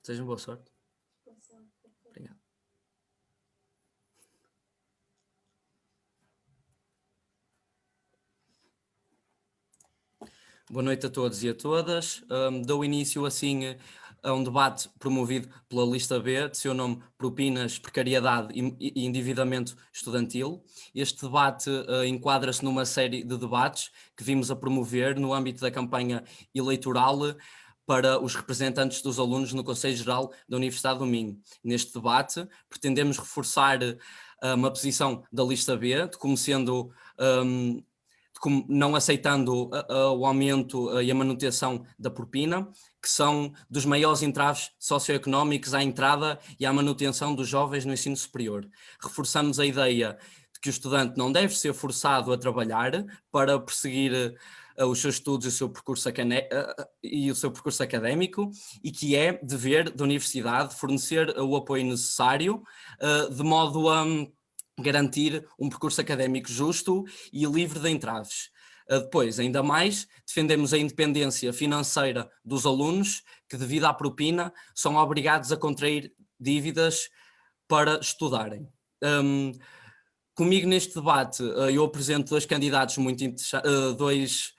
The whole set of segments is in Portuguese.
Sejam boa sorte. Obrigado. Boa noite a todos e a todas. Dou início assim a um debate promovido pela lista B, de seu nome Propinas, Precariedade e Endividamento Estudantil. Este debate enquadra-se numa série de debates que vimos a promover no âmbito da campanha eleitoral para os representantes dos alunos no Conselho Geral da Universidade do Minho. Neste debate pretendemos reforçar uma posição da lista B, de como sendo... não aceitando o aumento e a manutenção da propina, que são dos maiores entraves socioeconómicos à entrada e à manutenção dos jovens no ensino superior. Reforçamos a ideia de que o estudante não deve ser forçado a trabalhar para perseguir os seus estudos e o seu percurso académico, e que é dever da universidade fornecer o apoio necessário de modo a garantir um percurso académico justo e livre de entraves. Depois, ainda mais, defendemos a independência financeira dos alunos que, devido à propina, são obrigados a contrair dívidas para estudarem. Comigo neste debate eu apresento dois candidatos dois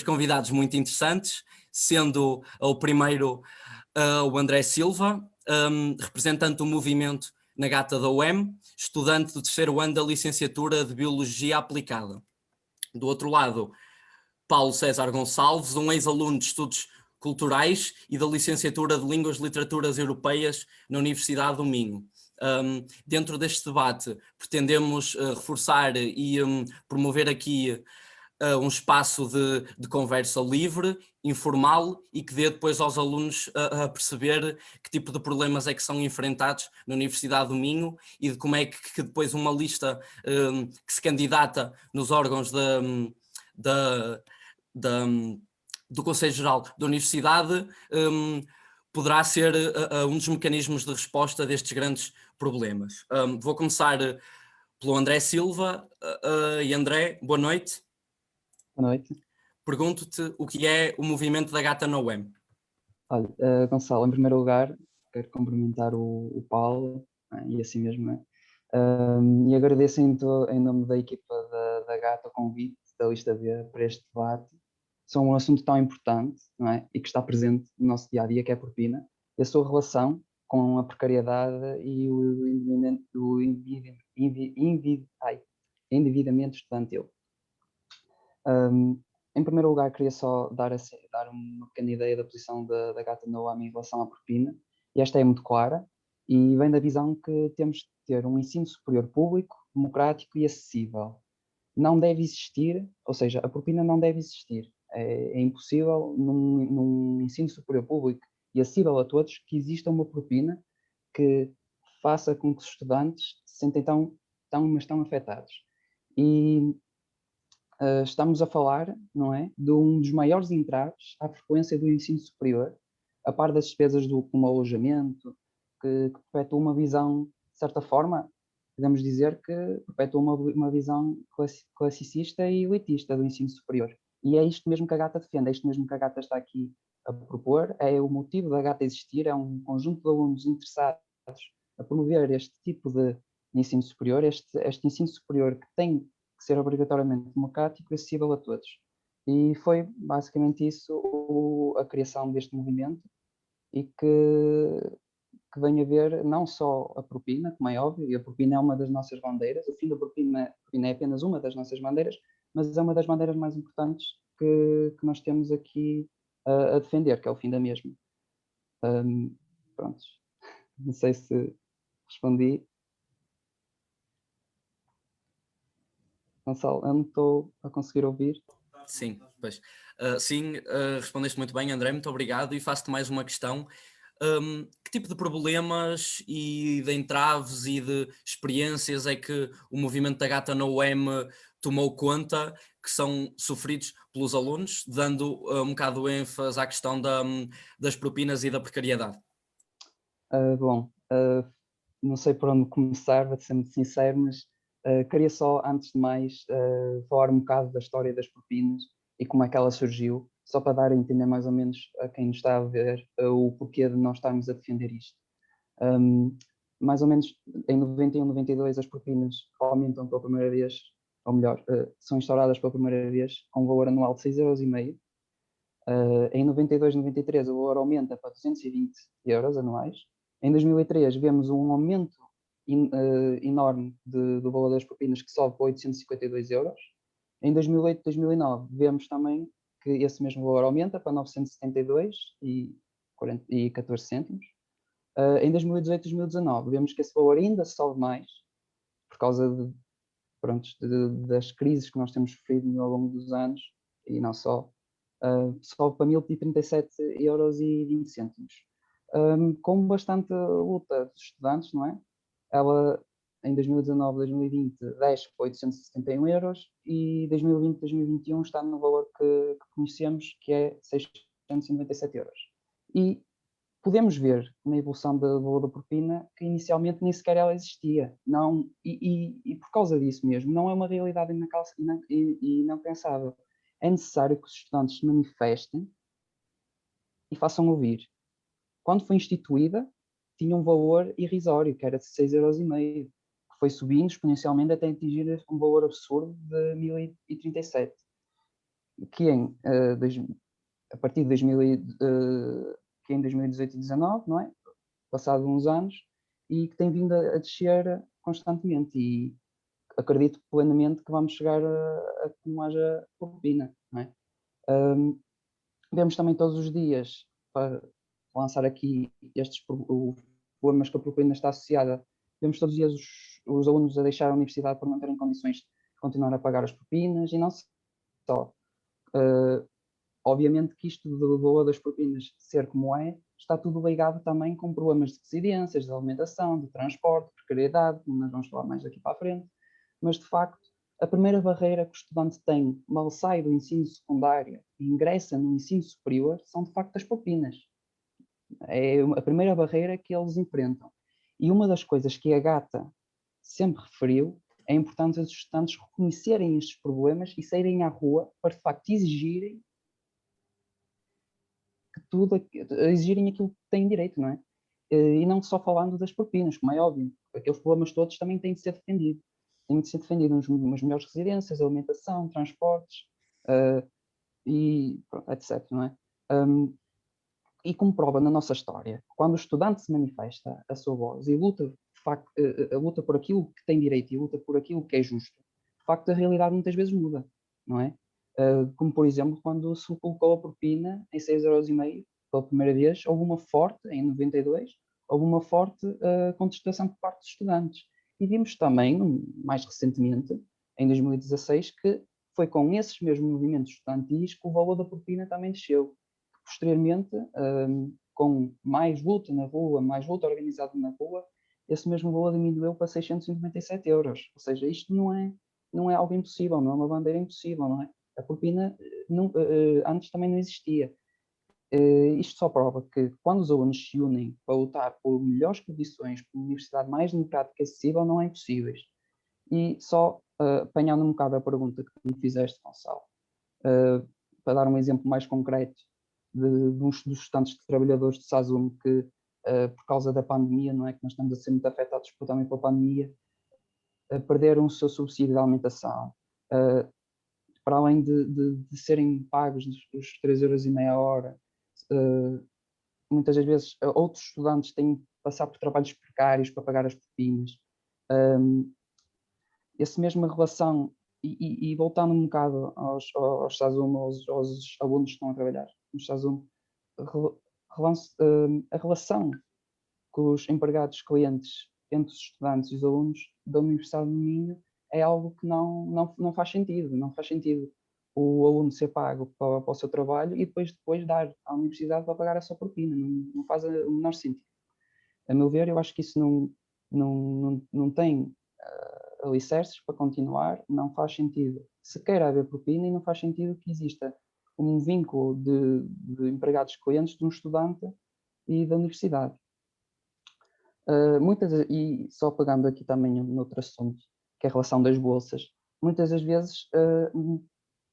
convidados muito interessantes, sendo o primeiro o André Silva, representante do movimento na Gata da UEM, estudante do terceiro ano da licenciatura de Biologia Aplicada. Do outro lado, Paulo César Gonçalves, um ex-aluno de Estudos Culturais e da licenciatura de Línguas e Literaturas Europeias na Universidade do Minho. Dentro deste debate, pretendemos reforçar e promover aqui um espaço de conversa livre, informal, e que dê depois aos alunos a perceber que tipo de problemas é que são enfrentados na Universidade do Minho e de como é que depois uma lista que se candidata nos órgãos do Conselho Geral da Universidade poderá ser um dos mecanismos de resposta destes grandes problemas. Vou começar pelo André Silva. E André, boa noite. Boa noite. Pergunto-te o que é o movimento da Gata na UEM. Olha, Gonçalo, em primeiro lugar, quero cumprimentar o Paulo, e assim mesmo, e agradeço em nome da equipa da Gata o convite da lista B para este debate. São um assunto tão importante, não é? E que está presente no nosso dia-a-dia, que é a propina, e a sua relação com a precariedade e o endividamento estudantil. Em primeiro lugar, queria só dar uma pequena ideia da posição da Gata na UEM em relação à propina, e esta é muito clara, e vem da visão que temos de ter um ensino superior público, democrático e acessível. Não deve existir, ou seja, a propina não deve existir. É impossível num ensino superior público e acessível a todos que exista uma propina que faça com que os estudantes se sentem mas tão afetados. E estamos a falar, não é, de um dos maiores entraves à frequência do ensino superior, a par das despesas como alojamento, que perpetua uma visão, de certa forma, podemos dizer que perpetua uma visão classicista e elitista do ensino superior. E é isto mesmo que a Gata defende, é isto mesmo que a Gata está aqui a propor, é o motivo da Gata existir, é um conjunto de alunos interessados a promover este tipo de ensino superior, este ensino superior que tem que ser obrigatoriamente democrático e acessível a todos. E foi basicamente isso a criação deste movimento, e que vem a ver não só a propina, como é óbvio, e a propina é uma das nossas bandeiras, o fim da propina é apenas uma das nossas bandeiras, mas é uma das bandeiras mais importantes que nós temos aqui a defender, que é o fim da mesma. Pronto, não sei se respondi. Gonçalo, eu não estou a conseguir ouvir. Sim, pois. Respondeste muito bem, André, muito obrigado, e faço-te mais uma questão. Que tipo de problemas e de entraves e de experiências é que o movimento da Gata na UEM tomou conta que são sofridos pelos alunos, dando um bocado de ênfase à questão das propinas e da precariedade? Não sei por onde começar, vou ser muito sincero, mas queria só, antes de mais, falar um bocado da história das propinas e como é que ela surgiu. só para dar a entender mais ou menos a quem nos está a ver o porquê de nós estarmos a defender isto. Mais ou menos em 91, 92 as propinas aumentam pela primeira vez, ou melhor, são instauradas pela primeira vez com um valor anual de 6,5 €. Em 92, 93 o valor aumenta para 220 € anuais. Em 2003 vemos um aumento enorme do valor das propinas, que sobe para 852 €. Em 2008, 2009 vemos também que esse mesmo valor aumenta para 972,14 cêntimos. Em 2018, 2019 vemos que esse valor ainda sobe mais, por causa das crises que nós temos sofrido ao longo dos anos, e não só, sobe para 1037,20 €. Com bastante luta dos estudantes, não é? Ela, em 2019, 2020, desce para 871 € e 2020, 2021 está no valor que conhecemos, que é 697 €. E podemos ver na evolução do valor da propina que inicialmente nem sequer ela existia. Não, e por causa disso mesmo, não é uma realidade não pensável. É necessário que os estudantes se manifestem e façam ouvir. Quando foi instituída, tinha um valor irrisório, que era de 6,5 €, que foi subindo exponencialmente até atingir um valor absurdo de 1037, que a partir de 2018 e 2019, não é? Passado uns anos, e que tem vindo a descer constantemente, e acredito plenamente que vamos chegar a que não haja propina, não é? Vemos também todos os dias, para lançar aqui estes problemas que a propina está associada, vemos todos os dias os alunos a deixar a universidade por não terem condições de continuar a pagar as propinas, e não só. Obviamente que isto do valor das propinas ser como é, está tudo ligado também com problemas de residências, de alimentação, de transporte, precariedade, como nós vamos falar mais daqui para a frente, mas de facto a primeira barreira que o estudante tem mal sai do ensino secundário e ingressa no ensino superior são de facto as propinas. É a primeira barreira que eles enfrentam. E uma das coisas que a Gata sempre referiu é a importância dos estudantes reconhecerem estes problemas e saírem à rua para de facto exigirem exigirem aquilo que têm direito, não é? E não só falando das propinas, como é óbvio, aqueles problemas todos também têm de ser defendidos. Têm de ser defendidos umas melhores residências, alimentação, transportes, e etc, não é? E como prova na nossa história, quando o estudante se manifesta a sua voz e luta, de facto, luta por aquilo que tem direito e luta por aquilo que é justo, de facto a realidade muitas vezes muda, não é? Como por exemplo quando se colocou a propina em 6,5 € pela primeira vez, houve uma forte, em 92, houve uma forte contestação por parte dos estudantes. E vimos também, mais recentemente, em 2016, que foi com esses mesmos movimentos estudantis que o valor da propina também desceu. Posteriormente, com mais luta na rua, mais luta organizada na rua, esse mesmo valor diminuiu para 697 €. Ou seja, isto não é algo impossível, não é uma bandeira impossível, não é? A propina antes também não existia. Isto só prova que quando os alunos se unem para lutar por melhores condições, por uma universidade mais democrática e acessível, não é impossíveis. E só apanhando um bocado a pergunta que me fizeste, Gonçalo, para dar um exemplo mais concreto dos estudantes de trabalhadores de Sazum que, por causa da pandemia, não é, que nós estamos a ser muito afetados também pela pandemia, perderam o seu subsídio de alimentação, para além de serem pagos os 3,5 € a hora, muitas das vezes outros estudantes têm de passar por trabalhos precários para pagar as propinas. Essa mesma relação, e voltando um bocado aos Sazum, aos alunos que estão a trabalhar no Sazum, a relação com os empregados clientes entre os estudantes e os alunos da Universidade do Minho é algo que não faz sentido. Não faz sentido o aluno ser pago para o seu trabalho e depois dar à universidade para pagar a sua propina. Não faz o menor sentido. A meu ver, eu acho que isso não tem alicerces para continuar, não faz sentido sequer haver propina e não faz sentido que exista um vínculo de empregados clientes de um estudante e da universidade. E só pegando aqui também noutro assunto, que é a relação das bolsas, muitas das vezes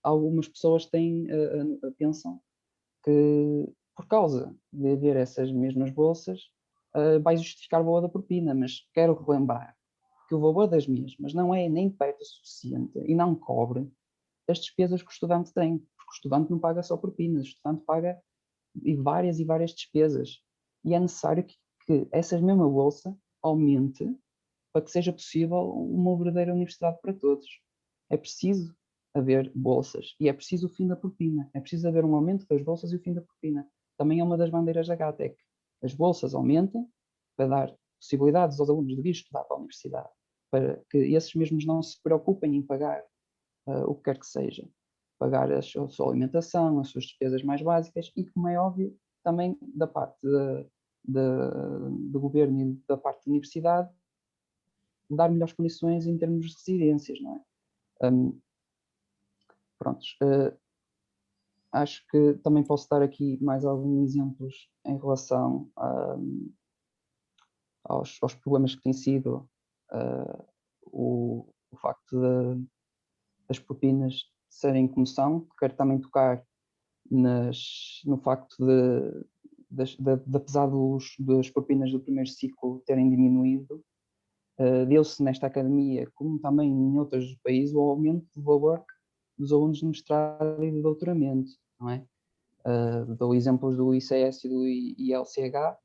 algumas pessoas pensam que, por causa de haver essas mesmas bolsas, vai justificar o valor da propina, mas quero relembrar que o valor das mesmas não é nem perto suficiente e não cobre as despesas que o estudante tem, porque o estudante não paga só propinas, o estudante paga e várias despesas. E é necessário que essa mesma bolsa aumente para que seja possível uma verdadeira universidade para todos. É preciso haver bolsas e é preciso o fim da propina. É preciso haver um aumento das bolsas e o fim da propina. Também é uma das bandeiras da GATA, é que as bolsas aumentem para dar possibilidades aos alunos de vir estudar para a universidade, para que esses mesmos não se preocupem em pagar o que quer que seja, pagar a sua alimentação, as suas despesas mais básicas e, como é óbvio, também da parte do governo e da parte da universidade, dar melhores condições em termos de residências, não é? Prontos. Acho que também posso dar aqui mais alguns exemplos em relação aos problemas que tem sido o facto das propinas serem como são. Quero também tocar no facto de apesar das propinas do primeiro ciclo terem diminuído, deu-se nesta academia, como também em outros países, o aumento do valor dos alunos de mestrado e de doutoramento, não é? Dou exemplos do ICS e do ILCH,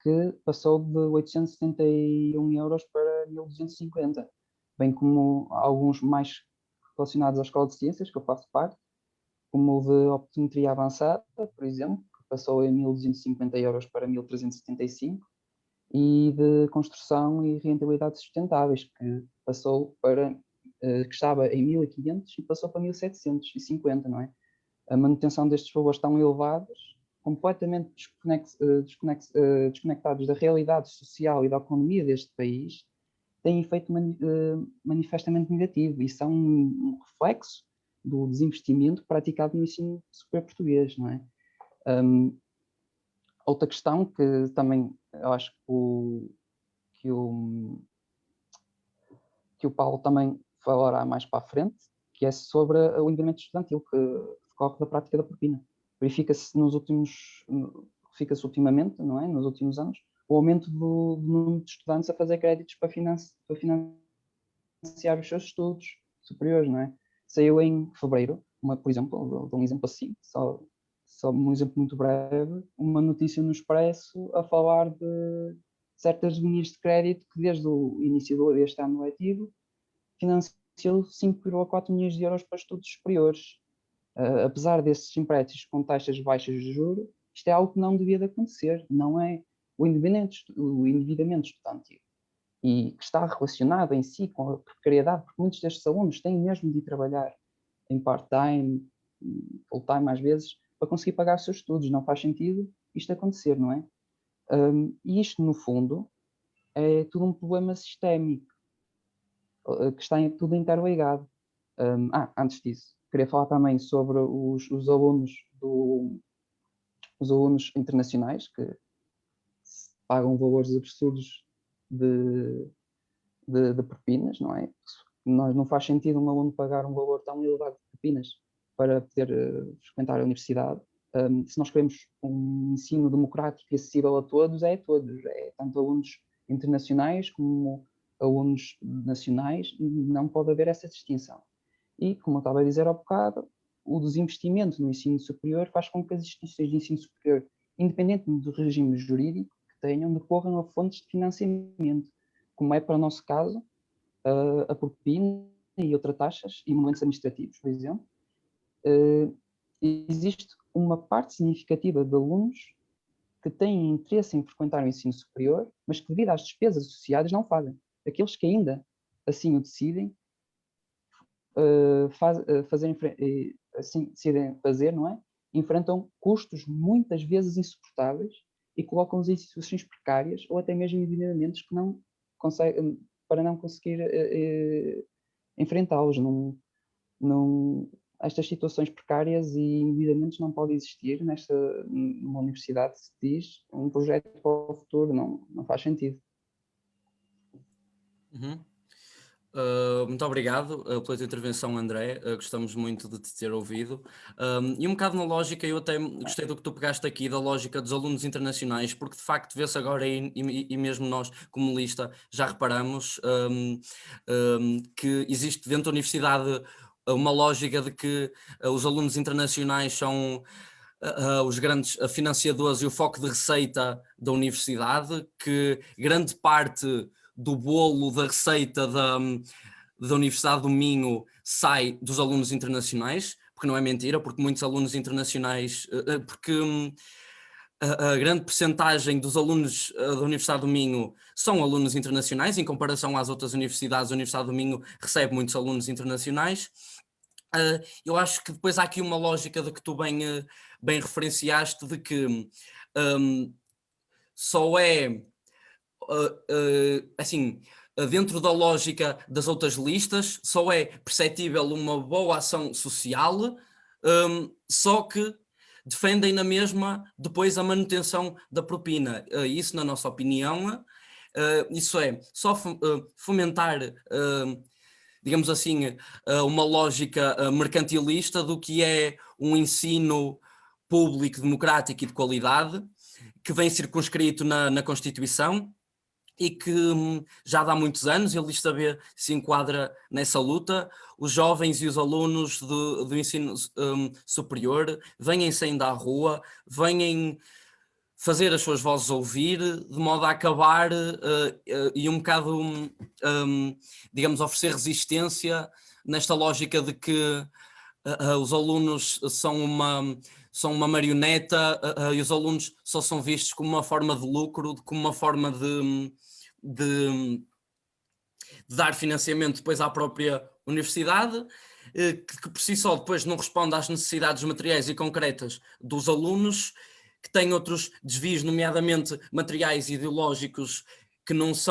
que passou de 871 euros para 1250, bem como alguns mais relacionados à Escola de Ciências, que eu faço parte, como o de optometria avançada, por exemplo, que passou em 1250 euros para 1375, e de construção e rentabilidade sustentáveis, que passou para, que estava em 1500 e passou para 1750, não é? A manutenção destes valores tão elevados, completamente desconectados da realidade social e da economia deste país, têm efeito manifestamente negativo e são um reflexo do desinvestimento praticado no ensino superior português, não é? Outra questão que também eu acho que o Paulo também falará mais para a frente, que é sobre o endividamento estudantil, que decorre da prática da propina. Verifica-se ultimamente, não é? Nos últimos anos, o aumento do número de estudantes a fazer créditos para financiar os seus estudos superiores, não é? Saiu em fevereiro, por exemplo, um exemplo assim, só um exemplo muito breve, uma notícia no Expresso a falar de certas linhas de crédito que desde o início deste ano letivo financiou 5,4 milhões de euros para estudos superiores. Apesar desses empréstimos com taxas baixas de juros, isto é algo que não devia de acontecer, não é o endividamento estudantil, e que está relacionado em si com a precariedade, porque muitos destes alunos têm mesmo de ir trabalhar em part-time, full-time às vezes, para conseguir pagar os seus estudos. Não faz sentido isto acontecer, não é? E isto, no fundo, é tudo um problema sistémico, que está tudo interligado. Antes disso, queria falar também sobre os alunos os alunos internacionais, que pagam valores absurdos de propinas, não é? Não faz sentido um aluno pagar um valor tão elevado de propinas para poder frequentar a universidade. Se nós queremos um ensino democrático e acessível a todos, é tanto alunos internacionais como alunos nacionais, não pode haver essa distinção. E, como eu estava a dizer há bocado, o desinvestimento no ensino superior faz com que as instituições de ensino superior, independentemente do regime jurídico que tenham, decorram a fontes de financiamento, como é para o nosso caso, a propina e outras taxas e monumentos administrativos, por exemplo. Existe uma parte significativa de alunos que têm interesse em frequentar o ensino superior, mas que, devido às despesas associadas, não fazem. Aqueles que ainda assim o decidem, assim decidem fazer, não é? Enfrentam custos muitas vezes insuportáveis e colocam-os em situações precárias ou até mesmo endividamentos que não conseguem, para não conseguir enfrentá-los. Estas situações precárias e endividamentos não podem existir numa universidade, se diz um projeto para o futuro, não faz sentido. Uhum. Muito obrigado pela tua intervenção, André. Gostamos muito de te ter ouvido. E um bocado na lógica, eu até gostei do que tu pegaste aqui, da lógica dos alunos internacionais, porque de facto vê-se agora, e mesmo nós, como lista, já reparamos que existe dentro da universidade uma lógica de que os alunos internacionais são os grandes financiadores e o foco de receita da universidade, que grande parte do bolo da receita da Universidade do Minho sai dos alunos internacionais, porque não é mentira, porque muitos alunos internacionais, porque a grande percentagem dos alunos da Universidade do Minho são alunos internacionais, em comparação às outras universidades, a Universidade do Minho recebe muitos alunos internacionais. Eu acho que depois há aqui uma lógica de que tu bem referenciaste, de que só é assim, dentro da lógica das outras listas, só é perceptível uma boa ação social, só que defendem na mesma depois a manutenção da propina. Isso, na nossa opinião, isso é só fomentar, digamos assim, uma lógica mercantilista do que é um ensino público, democrático e de qualidade, que vem circunscrito na Constituição, e que já há muitos anos, ele está a ver se enquadra nessa luta. Os jovens e os alunos do ensino superior vêm saindo à rua, vêm fazer as suas vozes ouvir, de modo a acabar e um bocado, digamos, oferecer resistência nesta lógica de que os alunos são uma marioneta e os alunos só são vistos como uma forma de lucro, como uma forma de dar financiamento depois à própria universidade, que por si só depois não responde às necessidades materiais e concretas dos alunos, que têm outros desvios, nomeadamente materiais e ideológicos, que não se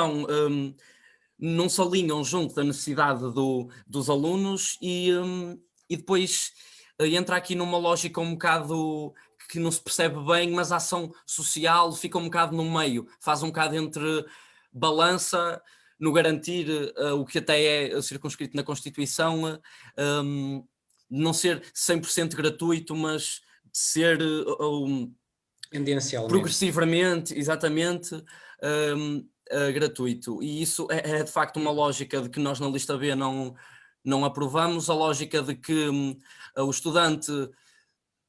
alinham junto da necessidade dos alunos, e depois entra aqui numa lógica um bocado que não se percebe bem, mas a ação social fica um bocado no meio, faz um bocado entre balança no garantir o que até é circunscrito na Constituição, não ser 100% gratuito, mas de ser progressivamente, exatamente, gratuito. E isso é de facto uma lógica de que nós na lista B não aprovamos, a lógica de que o estudante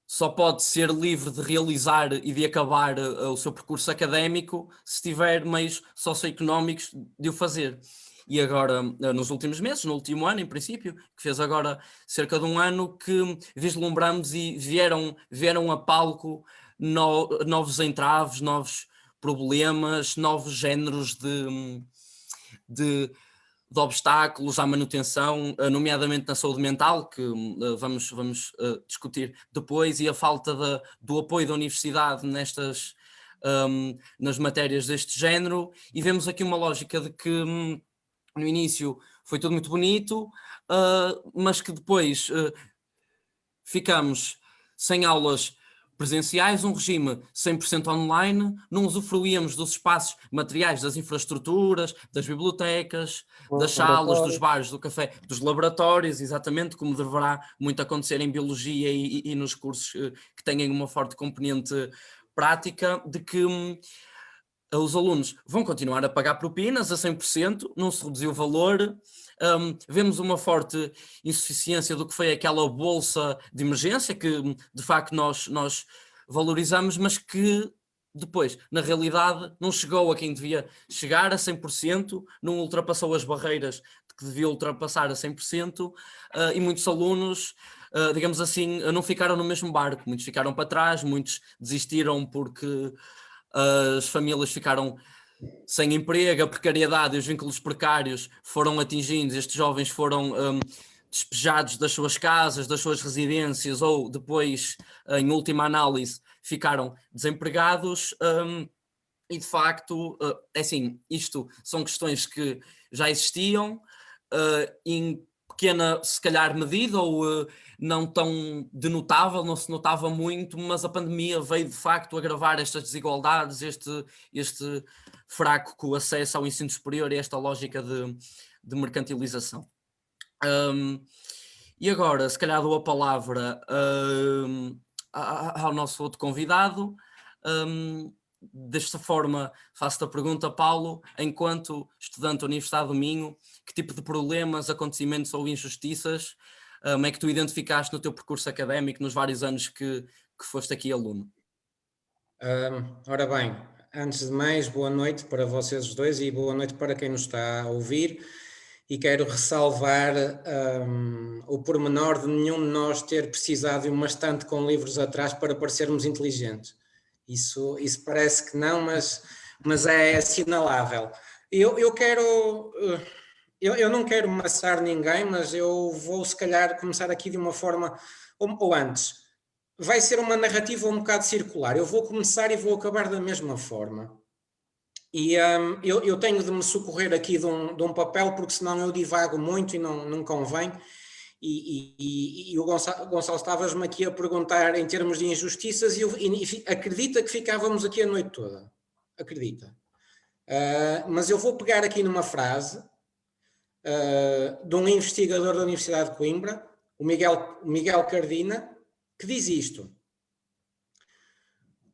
só pode ser livre de realizar e de acabar o seu percurso académico se tiver meios socioeconómicos de o fazer. E agora, nos últimos meses, no último ano, em princípio, que fez agora cerca de um ano, que vislumbramos e vieram a palco novos entraves, novos problemas, novos géneros de obstáculos à manutenção, nomeadamente na saúde mental, que vamos discutir depois, e a falta do apoio da universidade nas matérias deste género, e vemos aqui uma lógica de que no início foi tudo muito bonito, mas que depois ficamos sem aulas presenciais, um regime 100% online, não usufruíamos dos espaços materiais, das infraestruturas, das bibliotecas, das salas, dos bares, do café, dos laboratórios, exatamente como deverá muito acontecer em biologia e nos cursos que têm uma forte componente prática, de que os alunos vão continuar a pagar propinas a 100%, não se reduziu o valor. Vemos uma forte insuficiência do que foi aquela bolsa de emergência, que de facto nós valorizamos, mas que depois, na realidade, não chegou a quem devia chegar a 100%, não ultrapassou as barreiras que devia ultrapassar a 100%, e muitos alunos, digamos assim, não ficaram no mesmo barco, muitos ficaram para trás, muitos desistiram porque as famílias ficaram sem emprego, a precariedade e os vínculos precários foram atingidos, estes jovens foram despejados das suas casas, das suas residências, ou depois, em última análise, ficaram desempregados, e de facto, é assim, isto são questões que já existiam, em pequena, se calhar, medida, ou não tão denotável, não se notava muito, mas a pandemia veio de facto agravar estas desigualdades, este fraco acesso ao ensino superior e esta lógica de mercantilização. E agora, se calhar dou a palavra ao nosso outro convidado. Desta forma, faço-te a pergunta, Paulo, enquanto estudante da Universidade do Minho, que tipo de problemas, acontecimentos ou injustiças é que tu identificaste no teu percurso académico nos vários anos que foste aqui aluno? Ora bem, antes de mais, boa noite para vocês os dois e boa noite para quem nos está a ouvir. E quero ressalvar o pormenor de nenhum de nós ter precisado de uma estante com livros atrás para parecermos inteligentes. Isso parece que não, mas é assinalável. Eu não quero maçar ninguém, mas eu vou se calhar começar aqui de uma forma, ou antes, vai ser uma narrativa um bocado circular. Eu vou começar e vou acabar da mesma forma. E eu tenho de me socorrer aqui de um papel, porque senão eu divago muito e não convém. E o Gonçalo estavas-me aqui a perguntar em termos de injustiças e acredita que ficávamos aqui a noite toda. Acredita. Mas eu vou pegar aqui numa frase de um investigador da Universidade de Coimbra, o Miguel Cardina, que diz isto.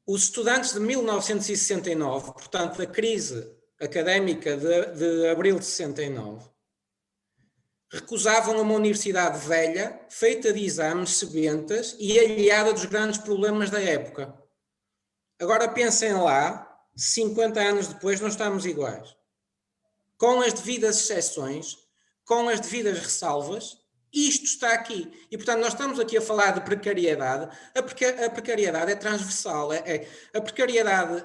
Os estudantes de 1969, portanto, da crise académica de abril de 69, recusavam uma universidade velha, feita de exames sebentas e alheada dos grandes problemas da época. Agora pensem lá, 50 anos depois não estamos iguais. Com as devidas exceções, com as devidas ressalvas, isto está aqui. E, portanto, nós estamos aqui a falar de precariedade. A precariedade é transversal. A precariedade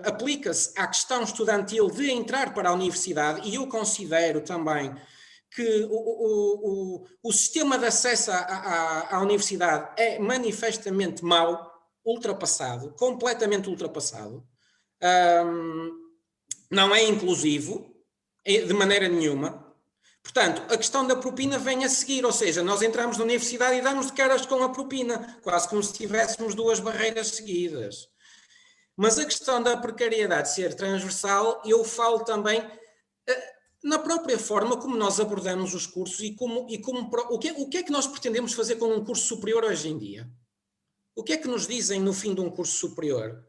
aplica-se à questão estudantil de entrar para a universidade, e eu considero também que o sistema de acesso à universidade é manifestamente mau, ultrapassado, completamente ultrapassado. Não é inclusivo, de maneira nenhuma. Portanto, a questão da propina vem a seguir, ou seja, nós entramos na universidade e damos de caras com a propina, quase como se tivéssemos duas barreiras seguidas. Mas a questão da precariedade ser transversal, eu falo também na própria forma como nós abordamos os cursos e o que é que nós pretendemos fazer com um curso superior hoje em dia? O que é que nos dizem no fim de um curso superior?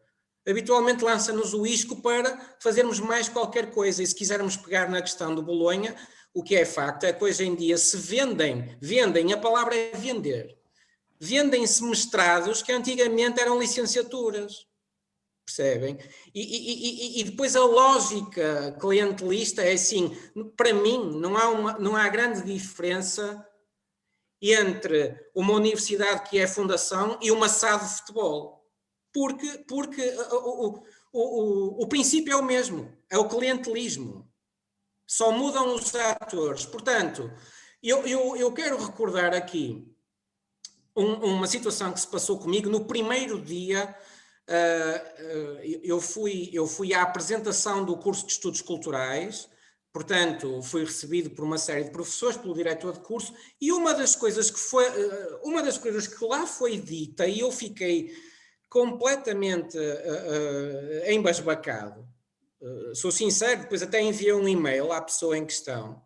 Habitualmente lança-nos o isco para fazermos mais qualquer coisa, e se quisermos pegar na questão do Bolonha, o que é facto é que hoje em dia se vendem, a palavra é vender, vendem-se mestrados que antigamente eram licenciaturas, percebem? E depois a lógica clientelista é assim, para mim não há grande diferença entre uma universidade que é fundação e uma SAD de futebol, porque o princípio é o mesmo, é o clientelismo. Só mudam os atores. Portanto, eu quero recordar aqui uma situação que se passou comigo no primeiro dia. Eu fui à apresentação do curso de Estudos Culturais, portanto, fui recebido por uma série de professores, pelo diretor de curso, e uma das coisas que lá foi dita, e eu fiquei completamente embasbacado. Sou sincero, depois até enviei um e-mail à pessoa em questão,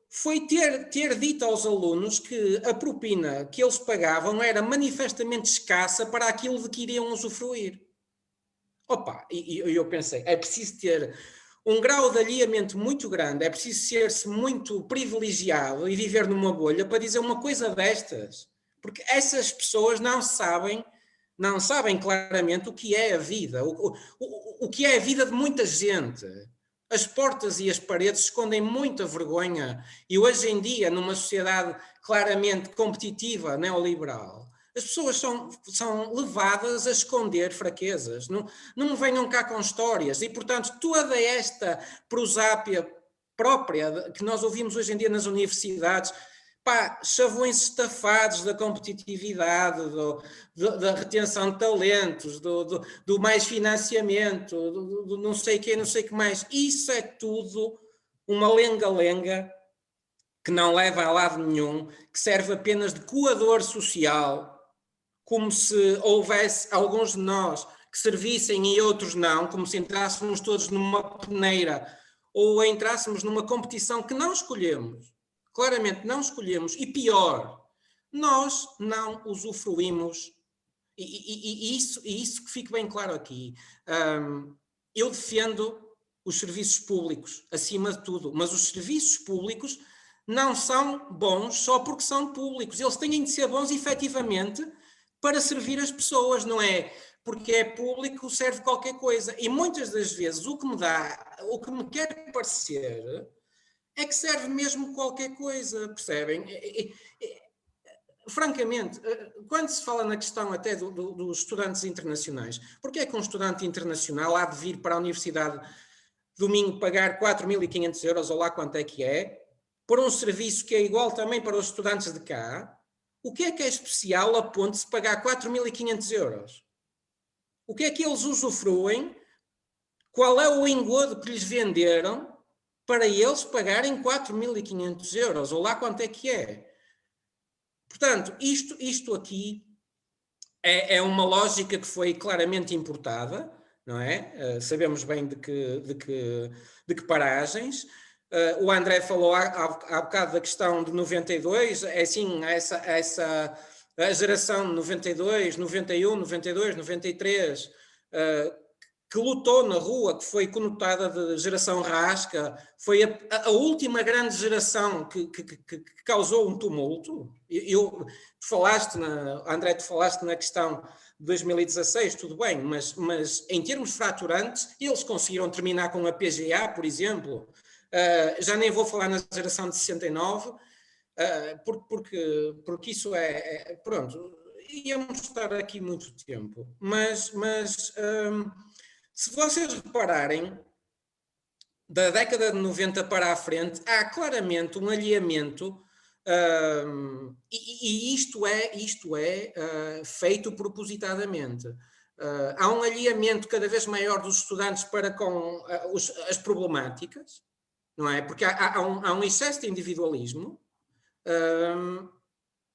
foi ter dito aos alunos que a propina que eles pagavam era manifestamente escassa para aquilo de que iriam usufruir. Opa, e eu pensei, é preciso ter um grau de alheamento muito grande, é preciso ser-se muito privilegiado e viver numa bolha para dizer uma coisa destas, porque essas pessoas não sabem claramente o que é a vida, o que é a vida de muita gente. As portas e as paredes escondem muita vergonha, e hoje em dia, numa sociedade claramente competitiva, neoliberal, as pessoas são levadas a esconder fraquezas. Não me venham cá com histórias, e portanto toda esta prosápia própria que nós ouvimos hoje em dia nas universidades, chavões estafados da competitividade, da retenção de talentos, do mais financiamento, do não sei o que, não sei o que mais. Isso é tudo uma lenga-lenga que não leva a lado nenhum, que serve apenas de coador social, como se houvesse alguns de nós que servissem e outros não, como se entrássemos todos numa peneira ou a entrássemos numa competição que não escolhemos, claramente não escolhemos, e pior, nós não usufruímos, e isso que fique bem claro aqui. Eu defendo os serviços públicos, acima de tudo, mas os serviços públicos não são bons só porque são públicos. Eles têm de ser bons, efetivamente, para servir as pessoas, não é? Porque é público, serve qualquer coisa. E muitas das vezes o que me quer parecer é que serve mesmo qualquer coisa, percebem? Francamente, quando se fala na questão até dos estudantes internacionais, porque é que um estudante internacional há de vir para a universidade domingo pagar 4.500 euros, ou lá quanto é que é, por um serviço que é igual também para os estudantes de cá? O que é especial a ponto de se pagar 4.500 euros? O que é que eles usufruem? Qual é o engodo que lhes venderam para eles pagarem 4.500 euros, ou lá quanto é que é? Portanto, isto aqui é uma lógica que foi claramente importada, não é? Sabemos bem de que paragens. O André falou há bocado da questão de 92, é assim, a geração de 92, 91, 92, 93, que lutou na rua, que foi conotada de geração rasca, foi a última grande geração que causou um tumulto. André, tu falaste na questão de 2016, tudo bem, mas em termos fraturantes, eles conseguiram terminar com a PGA, por exemplo. Já nem vou falar na geração de 69, porque isso pronto, íamos estar aqui muito tempo, mas se vocês repararem, da década de 90 para a frente, há claramente um alinhamento, e isto é feito propositadamente. Há um alinhamento cada vez maior dos estudantes para com as problemáticas, não é? Porque há um excesso de individualismo,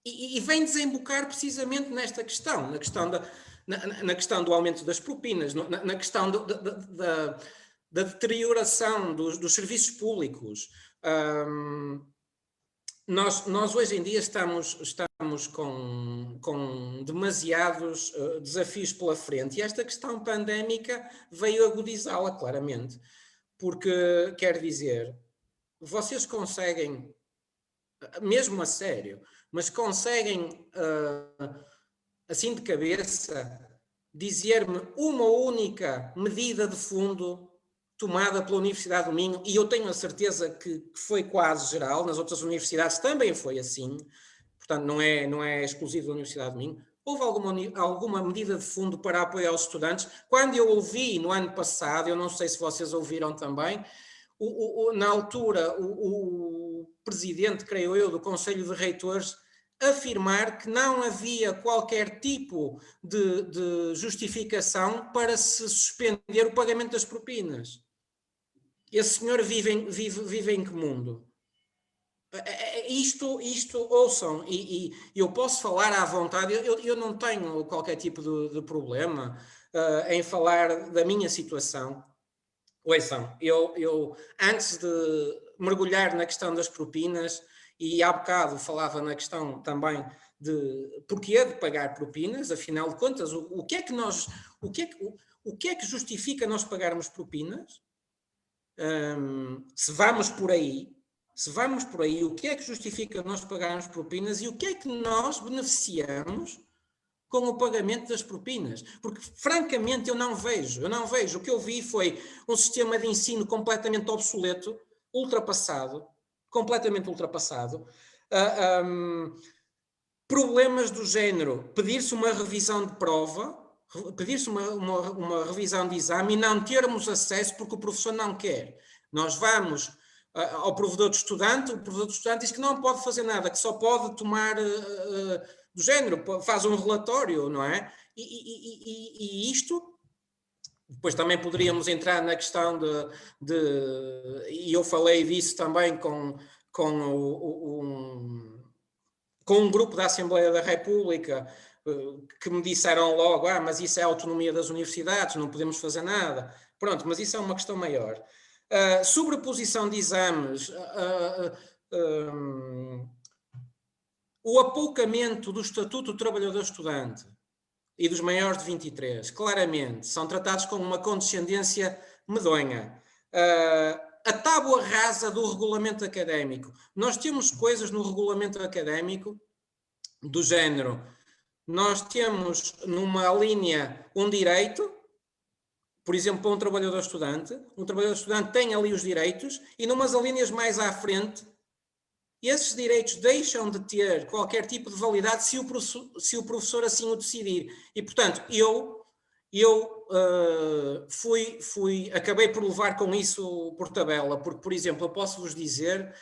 e vem desembocar precisamente nesta questão, na questão do aumento das propinas, na questão da deterioração dos serviços públicos. Nós hoje em dia estamos com demasiados desafios pela frente, e esta questão pandémica veio agudizá-la claramente, porque, quer dizer, vocês conseguem, mesmo a sério, mas conseguem, assim de cabeça, dizer-me uma única medida de fundo tomada pela Universidade do Minho, e eu tenho a certeza que foi quase geral, nas outras universidades também foi assim, portanto não é exclusivo da Universidade do Minho. Houve alguma medida de fundo para apoio aos estudantes? Quando eu ouvi no ano passado, eu não sei se vocês ouviram também, na altura o presidente, creio eu, do Conselho de Reitores afirmar que não havia qualquer tipo de justificação para se suspender o pagamento das propinas. Esse senhor vive em que mundo? Isto ouçam, e eu posso falar à vontade, eu não tenho qualquer tipo de problema em falar da minha situação. Ouçam, eu antes de mergulhar na questão das propinas, e há bocado falava na questão também de porquê de pagar propinas, afinal de contas, o que é que justifica nós pagarmos propinas? Se vamos por aí, o que é que justifica nós pagarmos propinas, e o que é que nós beneficiamos com o pagamento das propinas? Porque, francamente, eu não vejo. O que eu vi foi um sistema de ensino completamente obsoleto, completamente ultrapassado. Problemas do género, pedir-se uma revisão de prova, pedir-se uma revisão de exame e não termos acesso porque o professor não quer. Nós vamos ao provedor do estudante, o provedor do estudante diz que não pode fazer nada, que só pode tomar do género, faz um relatório, não é? E isto, depois também poderíamos entrar na questão e eu falei disso também com um grupo da Assembleia da República, que me disseram logo, mas isso é a autonomia das universidades, não podemos fazer nada. Pronto, mas isso é uma questão maior. sobreposição de exames, o apoucamento do Estatuto do Trabalhador Estudante e dos maiores de 23, claramente, são tratados com uma condescendência medonha. A tábua rasa do regulamento académico. Nós temos coisas no regulamento académico do género. Nós temos numa linha um direito, por exemplo, para um trabalhador estudante tem ali os direitos, e numas linhas mais à frente, esses direitos deixam de ter qualquer tipo de validade se o professor assim o decidir. E, portanto, acabei por levar com isso por tabela, porque, por exemplo, eu posso vos dizer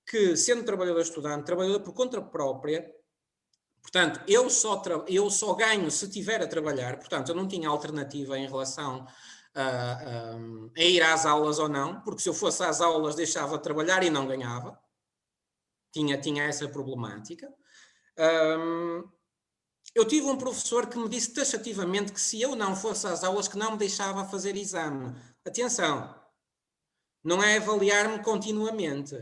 que, sendo trabalhador estudante, trabalhador por conta própria, portanto, eu só ganho se estiver a trabalhar, portanto, eu não tinha alternativa em relação a ir às aulas ou não, porque se eu fosse às aulas deixava de trabalhar e não ganhava. Tinha essa problemática. Eu tive um professor que me disse taxativamente que se eu não fosse às aulas, que não me deixava fazer exame. Atenção, não é avaliar-me continuamente.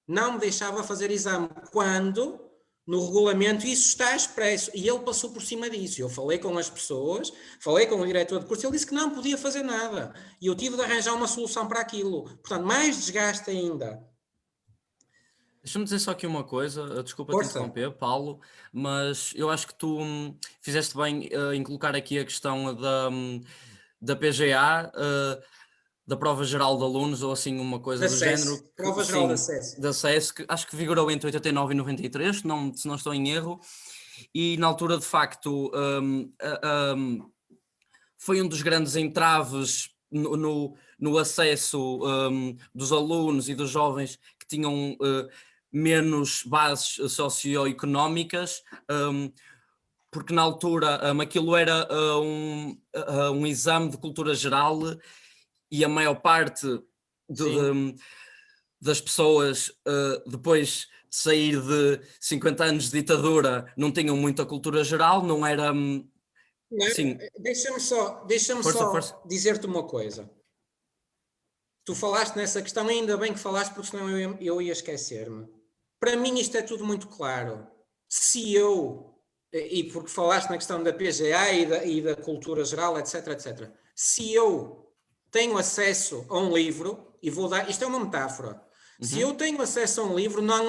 Não me deixava fazer exame quando, no regulamento, isso está expresso. E ele passou por cima disso. Eu falei com as pessoas, falei com o diretor de curso, ele disse que não podia fazer nada. E eu tive de arranjar uma solução para aquilo. Portanto, mais desgaste ainda. Deixa-me dizer só aqui uma coisa, desculpa te Força. interromper, Paulo, mas eu acho que tu fizeste bem em colocar aqui a questão da PGA, da Prova Geral de Alunos, ou assim uma coisa do género. Prova Geral de Acesso. De acesso, que acho que vigorou entre 89 e 93, se não estou em erro, e na altura, de facto, foi um dos grandes entraves no acesso dos alunos e dos jovens que tinham menos bases socioeconómicas, porque na altura aquilo era um exame de cultura geral e a maior parte das pessoas, depois de sair de 50 anos de ditadura, não tinham muita cultura geral, não era... Sim. Deixa-me só dizer-te uma coisa. Tu falaste nessa questão, ainda bem que falaste, porque senão eu ia esquecer-me. Para mim isto é tudo muito claro. E porque falaste na questão da PGA e da cultura geral, etc, etc. Se eu tenho acesso a um livro, e vou dar, isto é uma metáfora, se eu tenho acesso a um livro, não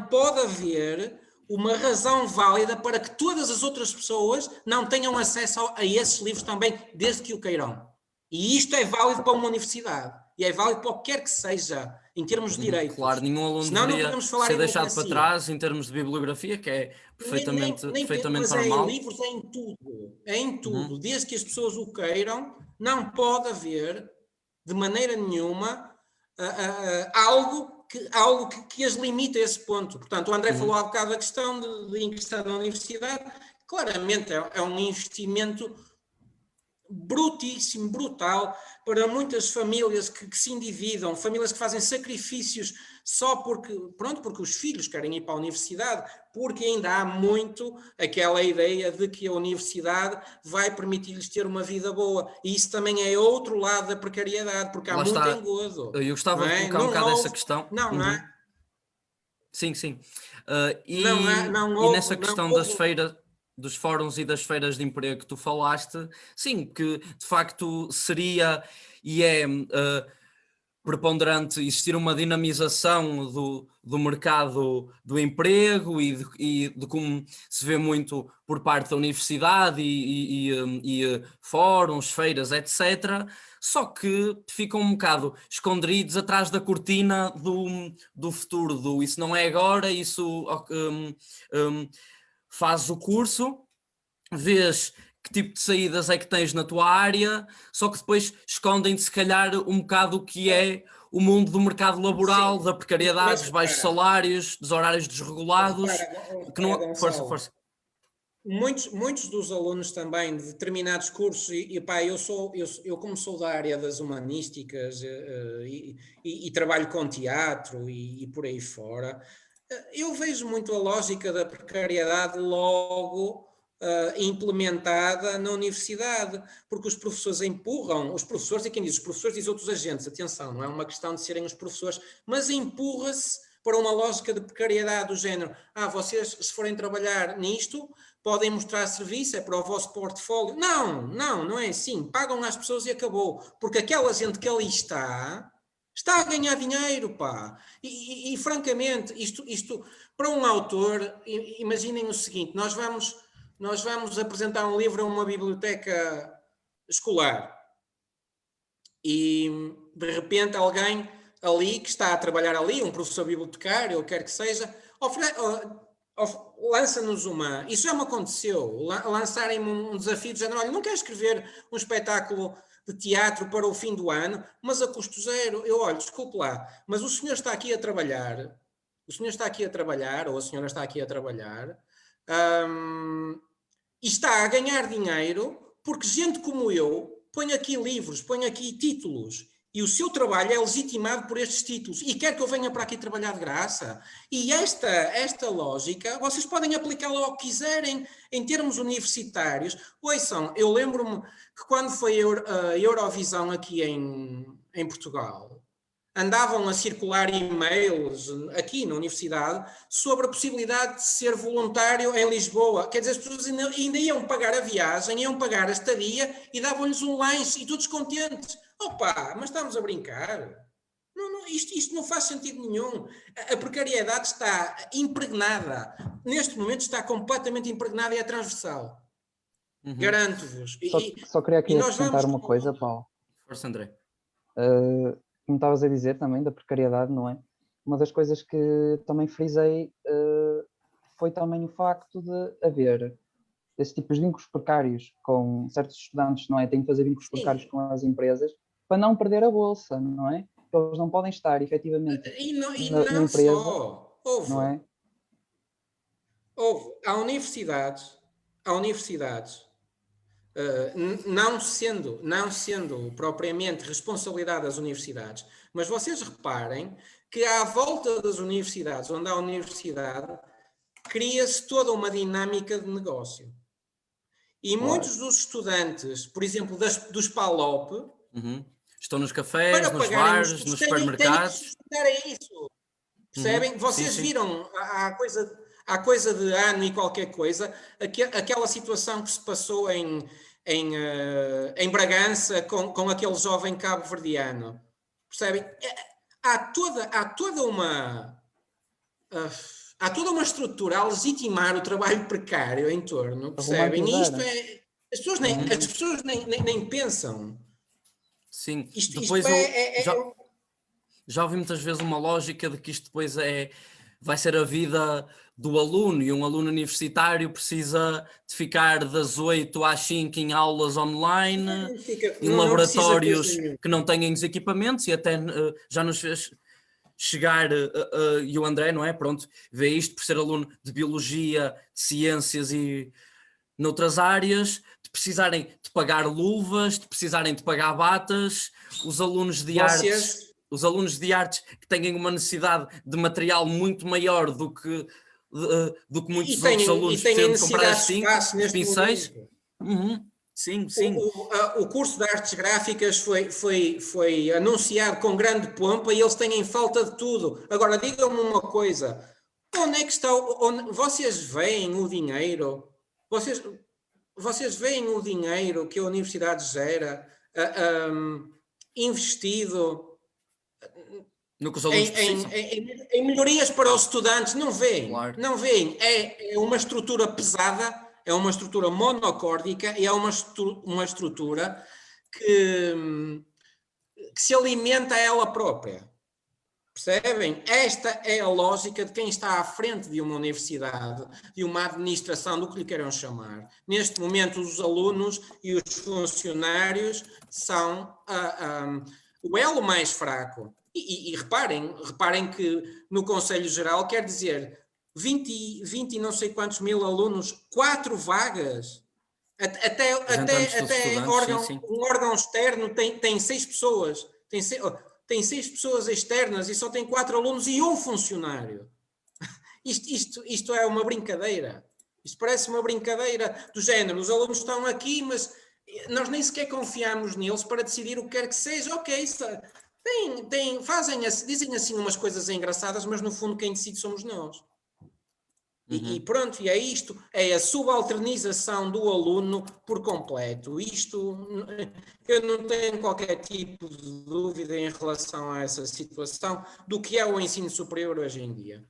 pode haver uma razão válida para que todas as outras pessoas não tenham acesso a esses livros também, desde que o queiram. E isto é válido para uma universidade. E é válido para o que quer que seja, em termos de direitos. Claro, nenhum aluno deveria ser deixado para trás em termos de bibliografia, que é perfeitamente mas normal. Mas em livros, é em tudo. Desde que as pessoas o queiram, não pode haver, de maneira nenhuma, algo que as limite a esse ponto. Portanto, o André falou há bocado da questão de ingressar na universidade. Claramente é um investimento brutíssimo, brutal, para muitas famílias que se endividam, famílias que fazem sacrifícios só porque os filhos querem ir para a universidade, porque ainda há muito aquela ideia de que a universidade vai permitir-lhes ter uma vida boa. E isso também é outro lado da precariedade, porque há muito engodo. Eu gostava de colocar um bocado essa questão. Não há. Sim. E nessa questão das feiras, dos fóruns e das feiras de emprego que tu falaste, sim, que de facto seria e é preponderante existir uma dinamização do mercado do emprego e de como se vê muito por parte da universidade e fóruns, feiras, etc. Só que ficam um bocado escondidos atrás da cortina do futuro, isso não é agora, isso... fazes o curso, vês que tipo de saídas é que tens na tua área, só que depois escondem-te se calhar um bocado o que é o mundo do mercado laboral, da precariedade, dos baixos salários, dos horários desregulados. Força. Muitos dos alunos também de determinados cursos, eu como sou da área das humanísticas e trabalho com teatro e por aí fora, eu vejo muito a lógica da precariedade logo implementada na universidade, porque os professores empurram, os professores, e quem diz os professores diz outros agentes, atenção, não é uma questão de serem os professores, mas empurra-se para uma lógica de precariedade do género, vocês se forem trabalhar nisto, podem mostrar serviço, é para o vosso portfólio. Não é assim, pagam às pessoas e acabou, porque aquela gente que ali está a ganhar dinheiro, pá. E francamente, isto para um autor, imaginem o seguinte, nós vamos apresentar um livro a uma biblioteca escolar e de repente alguém ali que está a trabalhar ali, um professor bibliotecário, ou quer que seja, lança-nos uma... Isso já me aconteceu, lançarem-me um desafio de género, olha, não quero escrever um espetáculo de teatro para o fim do ano, mas a custo zero. Eu olho, desculpe lá, mas o senhor está aqui a trabalhar, ou a senhora está aqui a trabalhar, e está a ganhar dinheiro porque gente como eu põe aqui livros, põe aqui títulos, e o seu trabalho é legitimado por estes títulos, e quer que eu venha para aqui trabalhar de graça. E esta lógica, vocês podem aplicá-la ao que quiserem em termos universitários. Ouçam, eu lembro-me que quando foi a Eurovisão aqui em Portugal, andavam a circular e-mails aqui na universidade sobre a possibilidade de ser voluntário em Lisboa. Quer dizer, as pessoas ainda iam pagar a viagem, iam pagar a estadia e davam-lhes um lanche e todos contentes. Opa, mas estamos a brincar? Não, isto não faz sentido nenhum. A precariedade está impregnada. Neste momento está completamente impregnada e é transversal. Garanto-vos. Só queria aqui nós acrescentar vamos... uma coisa, Paulo. Força, André. Como estavas a dizer também, da precariedade, não é? Uma das coisas que também frisei foi também o facto de haver esses tipos de vínculos precários com certos estudantes, não é? Têm que fazer vínculos precários com as empresas para não perder a bolsa, não é? Eles não podem estar efetivamente na empresa, só. não é? Há universidades, não sendo propriamente responsabilidade das universidades, mas vocês reparem que à volta das universidades, onde há universidade, cria-se toda uma dinâmica de negócio. E muitos dos estudantes, por exemplo, dos PALOP, estão nos cafés, nos bares, nos supermercados. Têm que sustentar isso. Percebem? Vocês viram há coisa de ano e qualquer coisa, aquela situação que se passou em Bragança com aquele jovem cabo-verdiano. Percebem? Há toda uma estrutura a legitimar o trabalho precário em torno, percebem? E isto é... As pessoas nem pensam. Sim, depois eu já ouvi muitas vezes uma lógica de que isto depois vai ser a vida do aluno, e um aluno universitário precisa de ficar das 8 às 5 em aulas online, em laboratórios que não têm os equipamentos, e até já nos fez chegar, e o André, não é? Pronto, vê isto por ser aluno de Biologia, de Ciências e noutras áreas, de precisarem de pagar luvas, de precisarem de pagar batas, os alunos de artes que têm uma necessidade de material muito maior do que muitos outros alunos precisam de comprar as pincéis. Sim. O curso de artes gráficas foi anunciado com grande pompa e eles têm falta de tudo. Agora, digam-me uma coisa, onde é que está, vocês veem o dinheiro? Vocês veem o dinheiro que a universidade gera investido no que os alunos em melhorias para os estudantes? Não veem. Claro. Não veem. É uma estrutura pesada, é uma estrutura monocórdica e é uma estrutura que se alimenta a ela própria. Percebem? Esta é a lógica de quem está à frente de uma universidade, de uma administração, do que lhe queiram chamar. Neste momento, os alunos e os funcionários são o elo mais fraco. E reparem que no Conselho Geral quer dizer 20 e não sei quantos mil alunos, 4 vagas. Até um órgão externo tem 6 pessoas. Tem 6 pessoas externas e só tem 4 alunos e um funcionário. Isto é uma brincadeira. Isto parece uma brincadeira do género, os alunos estão aqui, mas nós nem sequer confiamos neles para decidir o que quer que seja. Ok, dizem assim umas coisas engraçadas, mas no fundo quem decide somos nós. E pronto, e é isto, é a subalternização do aluno por completo. Isto, eu não tenho qualquer tipo de dúvida em relação a essa situação do que é o ensino superior hoje em dia.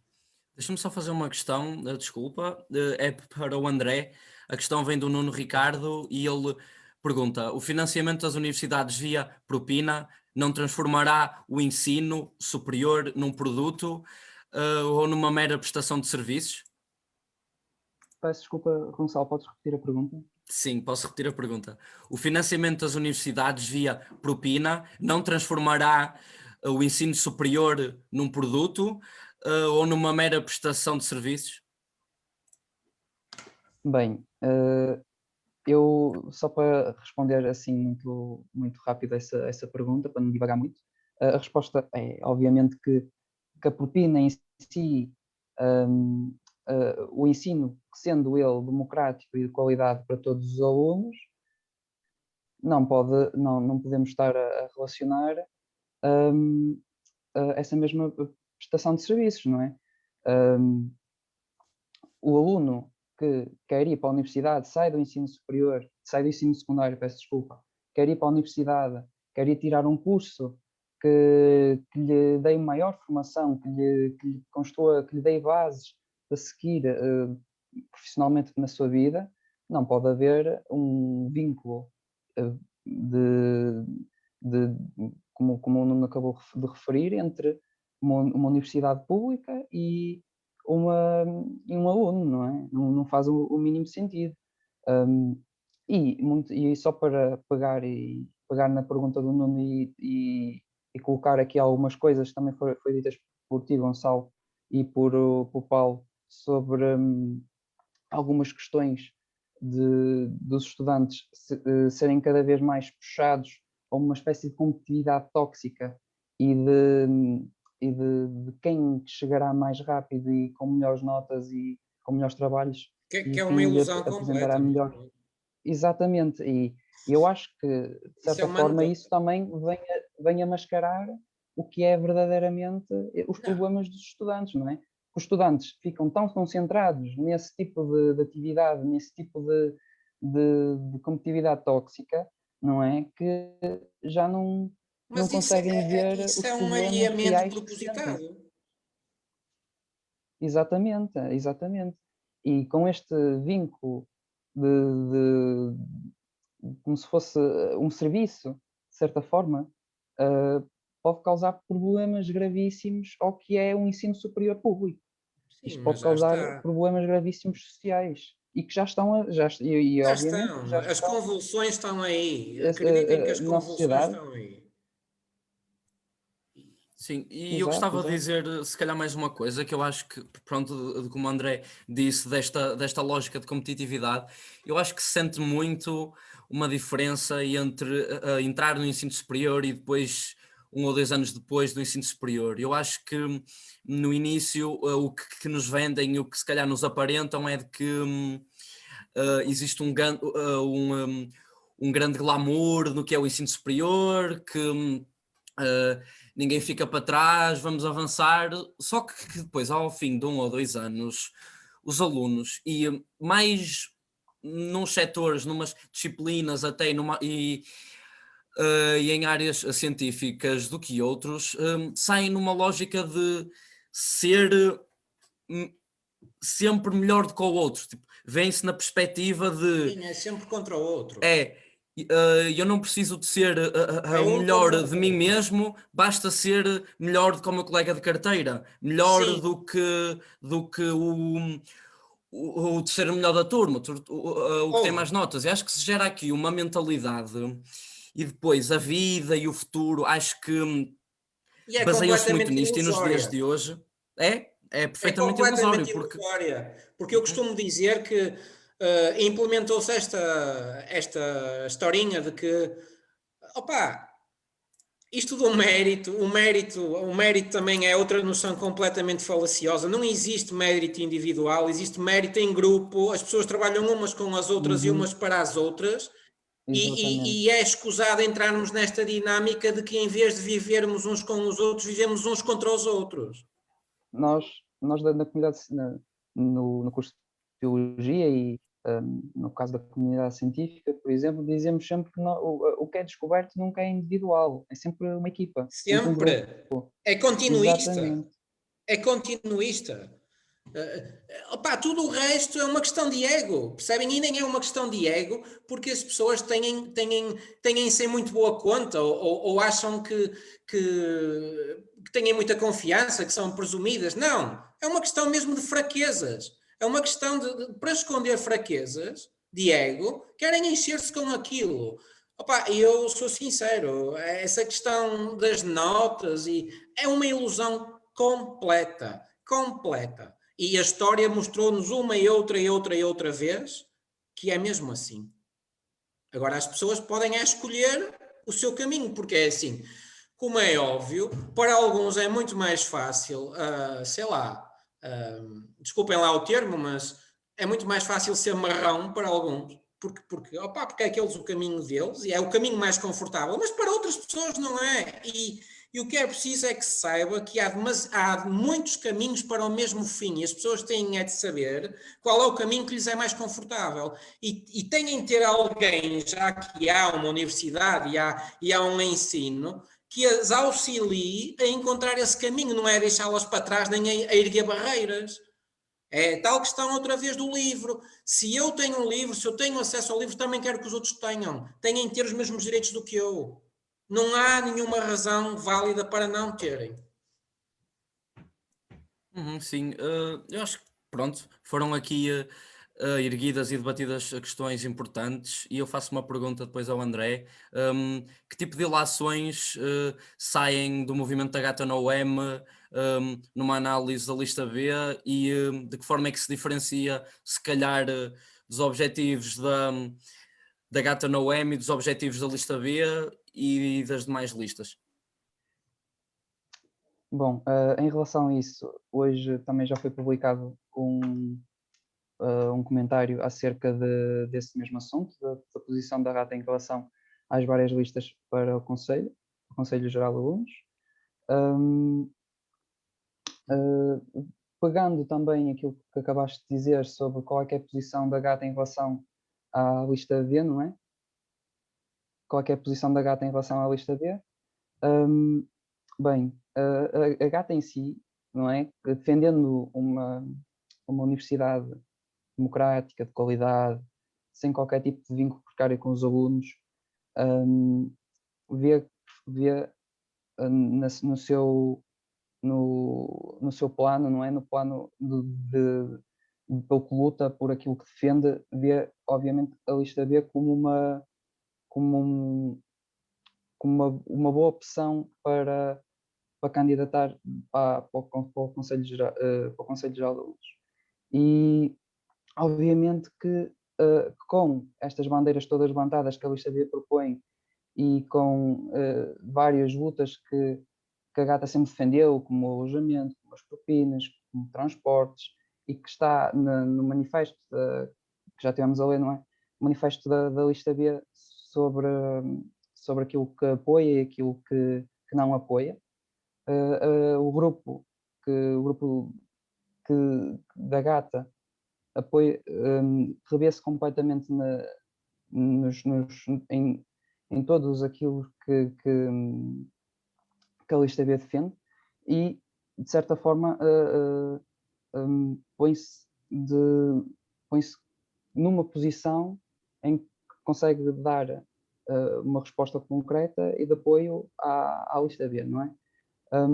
Deixa-me só fazer uma questão, desculpa, é para o André. A questão vem do Nuno Ricardo e ele pergunta: o financiamento das universidades via propina não transformará o ensino superior num produto ou numa mera prestação de serviços? Peço desculpa, Gonçalo, podes repetir a pergunta? Sim, posso repetir a pergunta. O financiamento das universidades via propina não transformará o ensino superior num produto ou numa mera prestação de serviços? Bem, eu só para responder assim muito rápido essa pergunta, para não divagar muito, a resposta é obviamente que a propina em si, o ensino, sendo ele democrático e de qualidade para todos os alunos, não podemos estar a relacionar essa mesma prestação de serviços, não é? O aluno que quer ir para a universidade, sai do ensino superior, sai do ensino secundário, peço desculpa, quer ir para a universidade, quer ir tirar um curso que lhe dê maior formação, que lhe construa, que lhe dê bases para seguir profissionalmente na sua vida, não pode haver um vínculo como o Nuno acabou de referir, entre uma universidade pública e um aluno, não é? Não faz o mínimo sentido. E só para pegar na pergunta do Nuno e colocar aqui algumas coisas que também foi ditas por ti, Gonçalo, e por Paulo, sobre algumas questões dos estudantes serem cada vez mais puxados a uma espécie de competitividade tóxica e de quem chegará mais rápido e com melhores notas e com melhores trabalhos Que é uma ilusão completa. melhor. Exatamente, e eu acho que, de certa forma, isso também vem a mascarar o que é verdadeiramente os problemas dos estudantes, não é? Os estudantes ficam tão concentrados nesse tipo de atividade, nesse tipo de competitividade tóxica, não é? Que já não conseguem ver os isso é um problemas alinhamento reais propositado. Exatamente. E com este vínculo de como se fosse um serviço, de certa forma, pode causar problemas gravíssimos ao que é um ensino superior público. Sim, Isto mas pode já causar está. problemas gravíssimos sociais e que já estão, Já obviamente estão. que já As estão convulsões estão aí. Acreditem que as na convulsões sociedade. estão aí. Sim, e eu Exato, gostava de exato. dizer, se calhar, mais uma coisa, que eu acho que, pronto, como o André disse, desta lógica de competitividade, eu acho que se sente muito uma diferença entre entrar no ensino superior e depois, 1 ou 2 anos depois do ensino superior. Eu acho que no início o que nos vendem e o que se calhar nos aparentam é de que existe um grande glamour no que é o ensino superior, que ninguém fica para trás, vamos avançar. Só que depois, ao fim de 1 ou 2 anos, os alunos, e mais nos setores, numas disciplinas até e em áreas científicas do que outros, saem numa lógica de ser sempre melhor do que o outro. Tipo, vem-se na perspectiva de Sim, é sempre contra o outro. eu não preciso de ser É o um melhor contra o de mim outro. mesmo, basta ser melhor do que o meu colega de carteira, melhor Sim, do que o terceiro melhor da turma, o que tem mais houve. notas. E acho que se gera aqui uma mentalidade e depois a vida e o futuro, acho que E é baseiam-se muito completamente nisto e nos dias ilusória. de hoje é É perfeitamente ilusório, completamente porque ilusória. Porque eu costumo dizer que implementou-se esta historinha de que, opa, isto do mérito, o mérito também é outra noção completamente falaciosa. Não existe mérito individual, existe mérito em grupo. As pessoas trabalham umas com as outras e umas para as outras. Exatamente. E é escusado entrarmos nesta dinâmica de que em vez de vivermos uns com os outros, vivemos uns contra os outros. Nós na comunidade, no curso de Biologia e no caso da comunidade científica, por exemplo, dizemos sempre que o que é descoberto nunca é individual, é sempre uma equipa, sempre um Sempre. grupo. É continuista. Exatamente. É continuista. Opa, tudo o resto é uma questão de ego, percebem? E nem é uma questão de ego, porque as pessoas têm sem muito boa conta ou acham que têm muita confiança, que são presumidas. Não, é uma questão mesmo de fraquezas. É uma questão para esconder fraquezas de ego, querem encher-se com aquilo. Opa, eu sou sincero, essa questão das notas é uma ilusão completa, completa. E a história mostrou-nos uma e outra vez que é mesmo assim. Agora as pessoas podem escolher o seu caminho, porque é assim, como é óbvio, para alguns é muito mais fácil, sei lá, desculpem lá o termo, mas é muito mais fácil ser marrão para alguns, porque é aqueles o caminho deles e é o caminho mais confortável, mas para outras pessoas não é. E o que é preciso é que se saiba que há muitos caminhos para o mesmo fim e as pessoas têm de saber qual é o caminho que lhes é mais confortável. E têm de ter alguém, já que há uma universidade e há um ensino, que as auxilie a encontrar esse caminho, não é deixá-las para trás nem a erguer barreiras. É tal questão outra vez do livro. Se eu tenho um livro, se eu tenho acesso ao livro, também quero que os outros tenham. Têm de ter os mesmos direitos do que eu. Não há nenhuma razão válida para não terem. Sim, eu acho que pronto, foram aqui erguidas e debatidas questões importantes e eu faço uma pergunta depois ao André. Que tipo de ilações saem do movimento da Gata no M numa análise da lista B e de que forma é que se diferencia, se calhar, dos objetivos da Gata no M e dos objetivos da lista B e das demais listas? Bom, em relação a isso, hoje também já foi publicado um comentário acerca desse mesmo assunto, da posição da RATA em relação às várias listas para o Conselho Geral de Alunos. Um, Pegando também aquilo que acabaste de dizer sobre qual é que é a posição da Gata em relação à lista B, não é? Qual é que é a posição da Gata em relação à lista B? Bem, a Gata em si, não é? Defendendo uma universidade democrática, de qualidade, sem qualquer tipo de vínculo precário com os alunos, vê, vê no seu plano, não é? No plano pelo que luta por aquilo que defende, vê, obviamente, a lista B como, um, como uma boa opção para candidatar para o Conselho Geral, para o Conselho Geral de Alunos. E, obviamente, que com estas bandeiras todas levantadas que a lista B propõe e com várias lutas que a Gata sempre defendeu, como o alojamento, como as propinas, como transportes, e que está no manifesto que já tivemos a ler, não é? O manifesto da lista B sobre aquilo que apoia e aquilo que não apoia. O grupo que, da Gata apoia, revê-se completamente em todos aquilo que a lista B defende e, de certa forma, põe-se numa posição em que consegue dar uma resposta concreta e de apoio à lista B, não é? A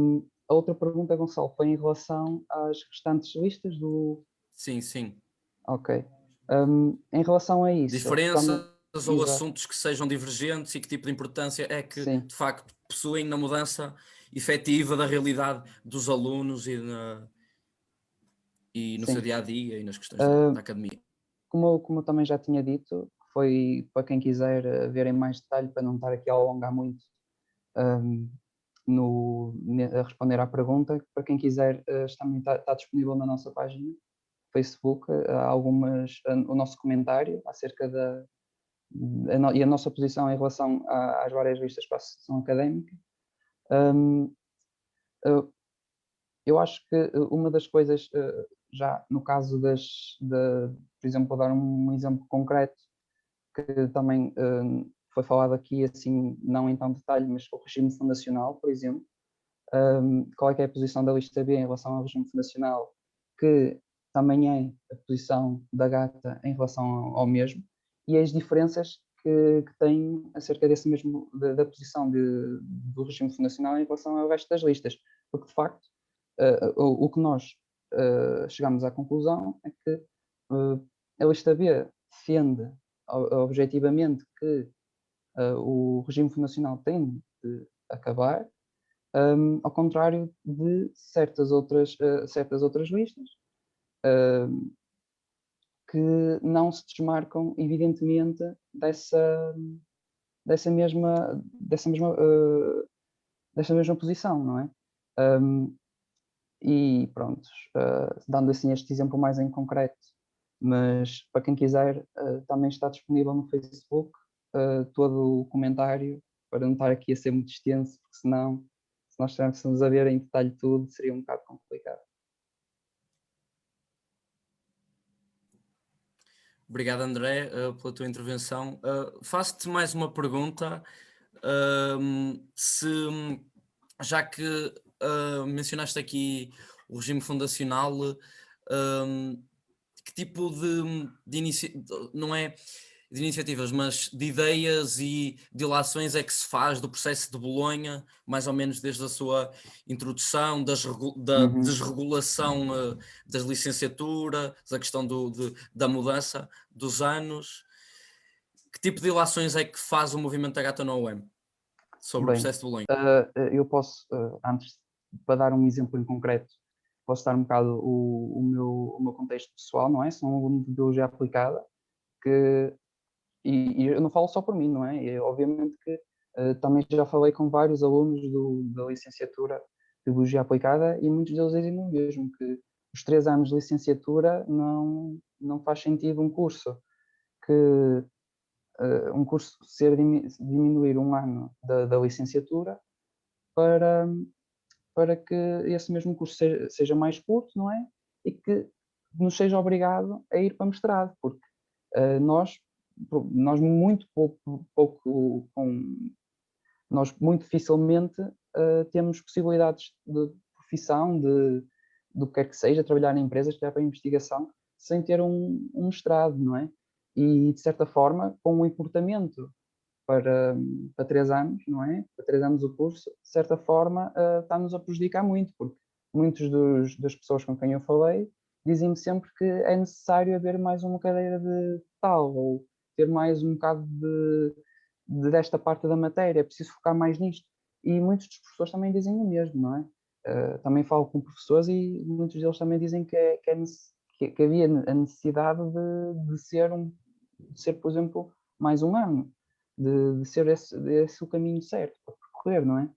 outra pergunta, Gonçalo, foi em relação às restantes listas do... Sim, sim. Ok. Em relação a isso, Diferenças ou Exato. assuntos que sejam divergentes e que tipo de importância é que Sim. de facto possuem na mudança efetiva da realidade dos alunos e no seu Sim. dia a dia e nas questões da academia. Como eu também já tinha dito, foi para quem quiser ver em mais detalhe, para não estar aqui a alongar muito a responder à pergunta. Para quem quiser, também está disponível na nossa página Facebook, o nosso comentário acerca e a nossa posição em relação às várias listas para a associação académica. Eu acho que uma das coisas, já no caso por exemplo, vou dar um exemplo concreto que também foi falado aqui, assim, não em tanto detalhe, mas o regime fundacional, por exemplo. Qual é que é a posição da lista B em relação ao regime fundacional, que também é a posição da Gata em relação ao mesmo, e as diferenças que tem acerca desse mesmo, da posição do regime fundacional em relação ao resto das listas, porque de facto o que nós chegamos à conclusão é que a lista B defende objetivamente que o regime fundacional tem de acabar, ao contrário de certas outras listas que não se desmarcam evidentemente dessa mesma posição, não é? E pronto, dando assim este exemplo mais em concreto, mas para quem quiser, também está disponível no Facebook todo o comentário, para não estar aqui a ser muito extenso, porque senão, se nós estivéssemos a ver em detalhe tudo, seria um bocado complicado. Obrigado, André, pela tua intervenção. Faço-te mais uma pergunta. Já que mencionaste aqui o regime fundacional, que tipo não é de iniciativas, mas de ideias e de ilações é que se faz do processo de Bolonha, mais ou menos desde a sua introdução, da desregulação das licenciaturas, da questão da mudança dos anos? Que tipo de ilações é que faz o movimento da Gata no UEM sobre o processo de Bolonha? Eu posso, antes, para dar um exemplo em concreto, posso dar um bocado o meu contexto pessoal, não é? Sou um aluno de Biologia Aplicada, e eu não falo só por mim, não é? Obviamente que também já falei com vários alunos da licenciatura de Biologia Aplicada, e muitos deles dizem o mesmo, que os 3 anos de licenciatura não faz sentido um curso diminuir um ano da licenciatura para que esse mesmo curso seja mais curto, não é? E que nos seja obrigado a ir para mestrado, porque nós muito nós muito dificilmente temos possibilidades de profissão, do que quer que seja, trabalhar em empresas, trabalhar para a investigação, sem ter um mestrado, não é? E, de certa forma, com um importamento para 3 anos, não é? Para 3 anos o curso, de certa forma, está-nos a prejudicar muito, porque muitas das pessoas com quem eu falei dizem-me sempre que é necessário haver mais uma cadeira de tal, ou ter mais um bocado desta parte da matéria, é preciso focar mais nisto. E muitos dos professores também dizem o mesmo, não é? Também falo com professores e muitos deles também dizem que havia a necessidade de ser, por exemplo, mais um ano, de ser esse o caminho certo para percorrer, não é?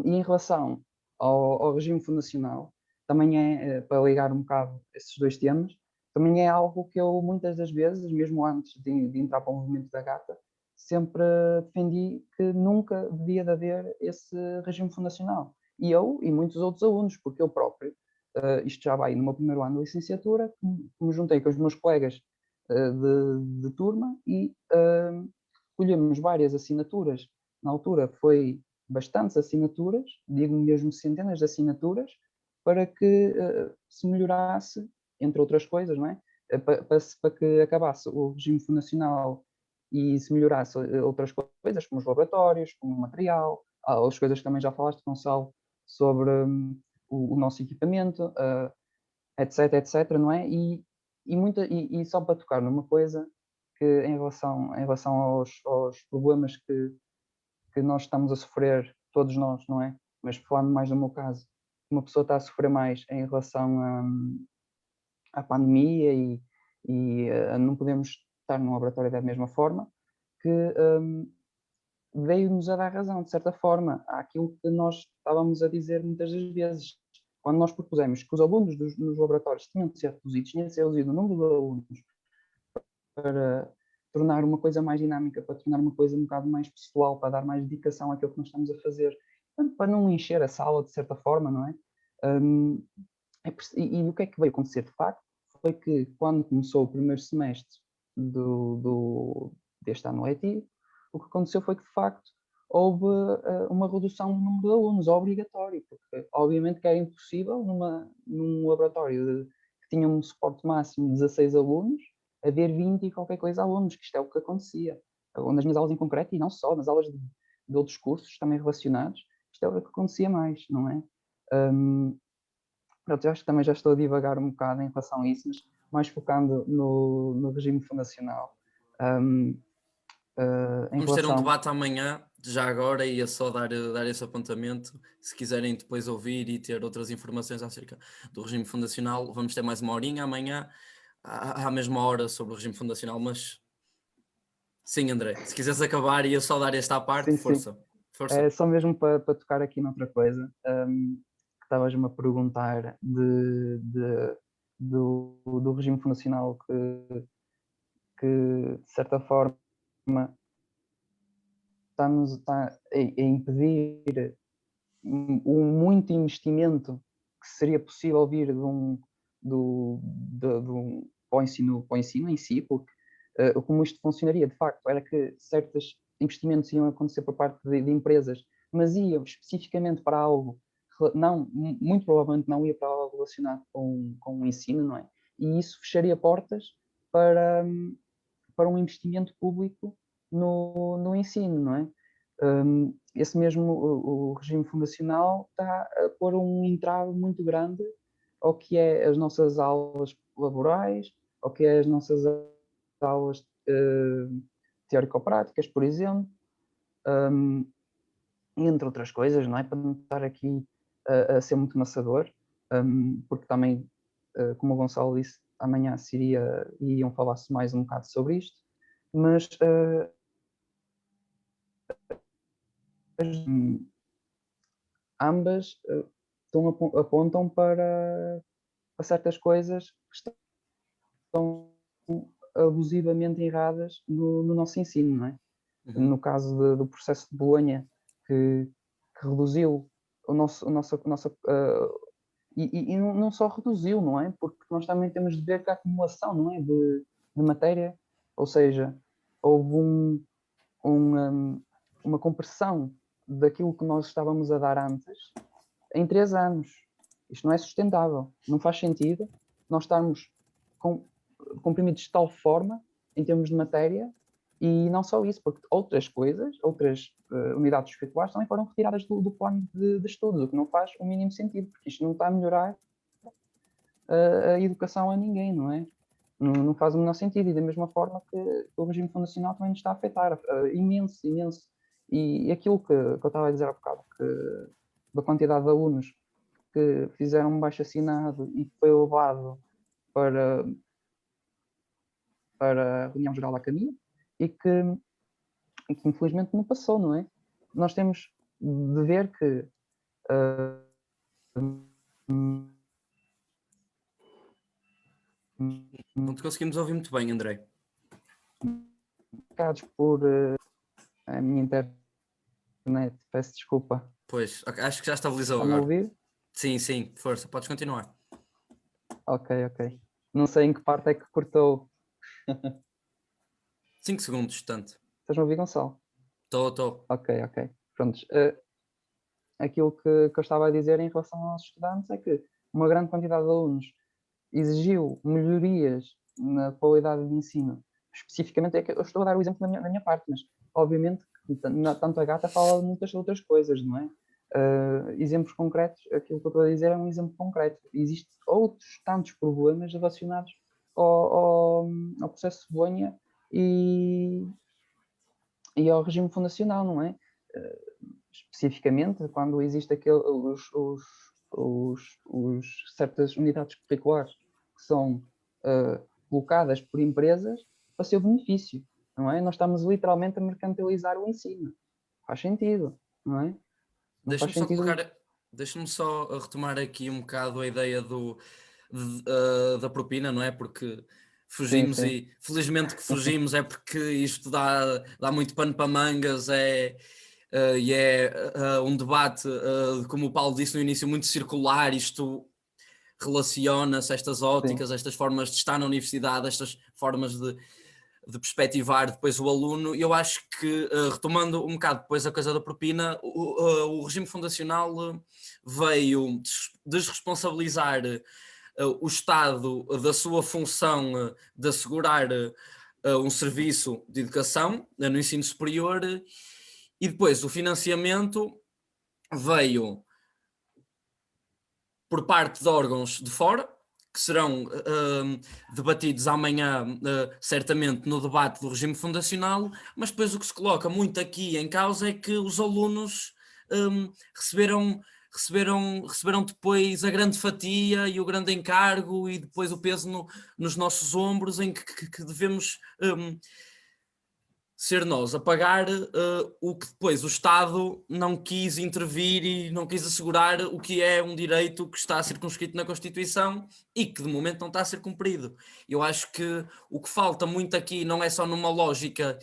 E em relação ao regime fundacional, também para ligar um bocado esses dois temas, também é algo que eu muitas das vezes, mesmo antes de entrar para o movimento da Gata, sempre defendi que nunca devia de haver esse regime fundacional. E eu e muitos outros alunos, porque eu próprio, isto já vai no meu primeiro ano de licenciatura, me juntei com os meus colegas de turma e escolhemos várias assinaturas. Na altura foi bastantes assinaturas, digo mesmo centenas de assinaturas, para que se melhorasse, entre outras coisas, não é? Para que acabasse o regime fundacional e se melhorasse outras coisas, como os laboratórios, como o material, as coisas que também já falaste, Gonçalo, sobre o nosso equipamento, etc, etc, não é? E só para tocar numa coisa, que em relação aos problemas que nós estamos a sofrer, todos nós, não é? Mas falando mais no meu caso, uma pessoa está a sofrer mais em relação à pandemia e não podemos estar num laboratório da mesma forma, que veio-nos a dar razão, de certa forma, àquilo que nós estávamos a dizer muitas das vezes. Quando nós propusemos que os alunos nos laboratórios tinham de ser reduzidos, tinha de ser reduzido o número de alunos para tornar uma coisa mais dinâmica, para tornar uma coisa um bocado mais pessoal, para dar mais dedicação àquilo que nós estamos a fazer, para não encher a sala de certa forma, não é? E o que é que veio acontecer de facto foi que quando começou o primeiro semestre deste ano letivo, o que aconteceu foi que de facto houve uma redução no número de alunos, obrigatório, porque obviamente que era impossível num laboratório que tinha um suporte máximo de 16 alunos, haver 20 e qualquer coisa alunos, que isto é o que acontecia. Nas minhas aulas em concreto, e não só, nas aulas de outros cursos também relacionados, isto é o que acontecia mais, não é? Pronto, eu acho que também já estou a divagar um bocado em relação a isso, mas mais focando no regime fundacional. Vamos ter um debate amanhã, já agora, e é só dar esse apontamento. Se quiserem depois ouvir e ter outras informações acerca do regime fundacional, vamos ter mais uma horinha amanhã, à mesma hora, sobre o regime fundacional. Mas sim, André, se quiseres acabar e eu só dar esta à parte, sim, força. sim. Força. É só mesmo para tocar aqui noutra coisa, que estavas-me a perguntar do regime fundacional que de certa forma está a impedir muito investimento que seria possível vir para o ensino em si, porque como isto funcionaria de facto era que certos investimentos iam acontecer por parte de empresas, mas iam especificamente para algo, muito provavelmente não ia para algo relacionado com o ensino, não é? E isso fecharia portas para um investimento público no ensino, não é? Esse mesmo, o regime fundacional está a pôr um entrave muito grande ao que é as nossas aulas laborais, ao que é as nossas aulas teórico-práticas, por exemplo, entre outras coisas, não é? Para não estar aqui a ser muito maçador, porque também, como o Gonçalo disse, amanhã iam falar-se mais um bocado sobre isto, mas ambas apontam para certas coisas que estão abusivamente erradas no nosso ensino, não é? Uhum. No caso do processo de Bolonha, que reduziu o nosso e não só reduziu, não é? Porque nós também temos de ver que a acumulação, não é? De matéria, ou seja, houve uma compressão daquilo que nós estávamos a dar antes em 3 anos. Isto não é sustentável. Não faz sentido nós estarmos comprimidos de tal forma, em termos de matéria, e não só isso, porque outras coisas, outras unidades curriculares também foram retiradas do plano de estudos, o que não faz o mínimo sentido, porque isto não está a melhorar a educação a ninguém, não é? Não faz o menor sentido, e da mesma forma que o regime fundacional também nos está a afetar imenso, imenso. E aquilo que eu estava a dizer há bocado, da quantidade de alunos que fizeram um baixo-assinado e que foi levado para a reunião geral da Academia e que infelizmente não passou, não é? Nós temos de ver que Não te conseguimos ouvir muito bem, André. por a minha internet, peço desculpa. Pois, acho que já estabilizou Estão a agora. ouvir? Sim, força, podes continuar. Ok. Não sei em que parte é que cortou. 5 segundos, tanto. Estás a ouvir, Gonçalo? Estou. Ok. Prontos. Aquilo que eu estava a dizer em relação aos estudantes é que uma grande quantidade de alunos exigiu melhorias na qualidade de ensino. Especificamente, é que eu estou a dar o exemplo da minha parte, mas obviamente tanto a Gata fala de muitas outras coisas, não é? Exemplos concretos, aquilo que eu estou a dizer é um exemplo concreto. Existem outros tantos problemas relacionados ao processo de Bolonha e ao regime fundacional, não é? Especificamente, quando existe certas unidades curriculares que são colocadas por empresas para seu benefício, não é? Nós estamos literalmente a mercantilizar o ensino. faz sentido, não é? Não faz sentido. Deixa-me só retomar aqui um bocado a ideia da propina, não é? Porque fugimos Sim. e felizmente que fugimos é porque isto dá muito pano para mangas, e é um debate, como o Paulo disse no início, muito circular. Isto relaciona-se, estas óticas, estas formas de estar na universidade, estas formas de perspectivar depois o aluno. Eu acho que, retomando um bocado depois a coisa da propina, o regime fundacional veio desresponsabilizar o Estado da sua função de assegurar um serviço de educação no ensino superior, e depois o financiamento veio por parte de órgãos de fora, que serão debatidos amanhã, certamente, no debate do regime fundacional, mas depois o que se coloca muito aqui em causa é que os alunos receberam depois a grande fatia e o grande encargo e depois o peso nos nossos ombros, em que devemos ser nós a pagar o que depois o Estado não quis intervir e não quis assegurar, o que é um direito que está circunscrito na Constituição e que de momento não está a ser cumprido. Eu acho que o que falta muito aqui não é só numa lógica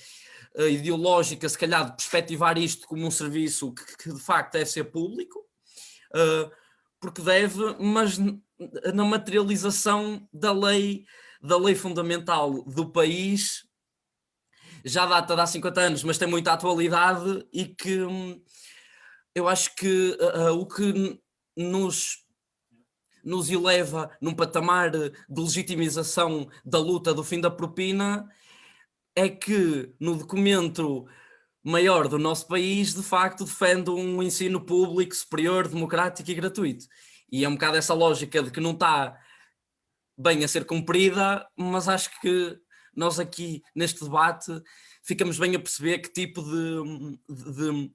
ideológica, se calhar de perspectivar isto como um serviço que de facto deve ser público, porque deve, mas na materialização da lei fundamental do país, já data de há 50 anos, mas tem muita atualidade, e que eu acho que o que nos eleva num patamar de legitimização da luta do fim da propina é que no documento maior do nosso país, de facto, defende um ensino público, superior, democrático e gratuito. E é um bocado essa lógica de que não está bem a ser cumprida, mas acho que nós aqui neste debate ficamos bem a perceber que tipo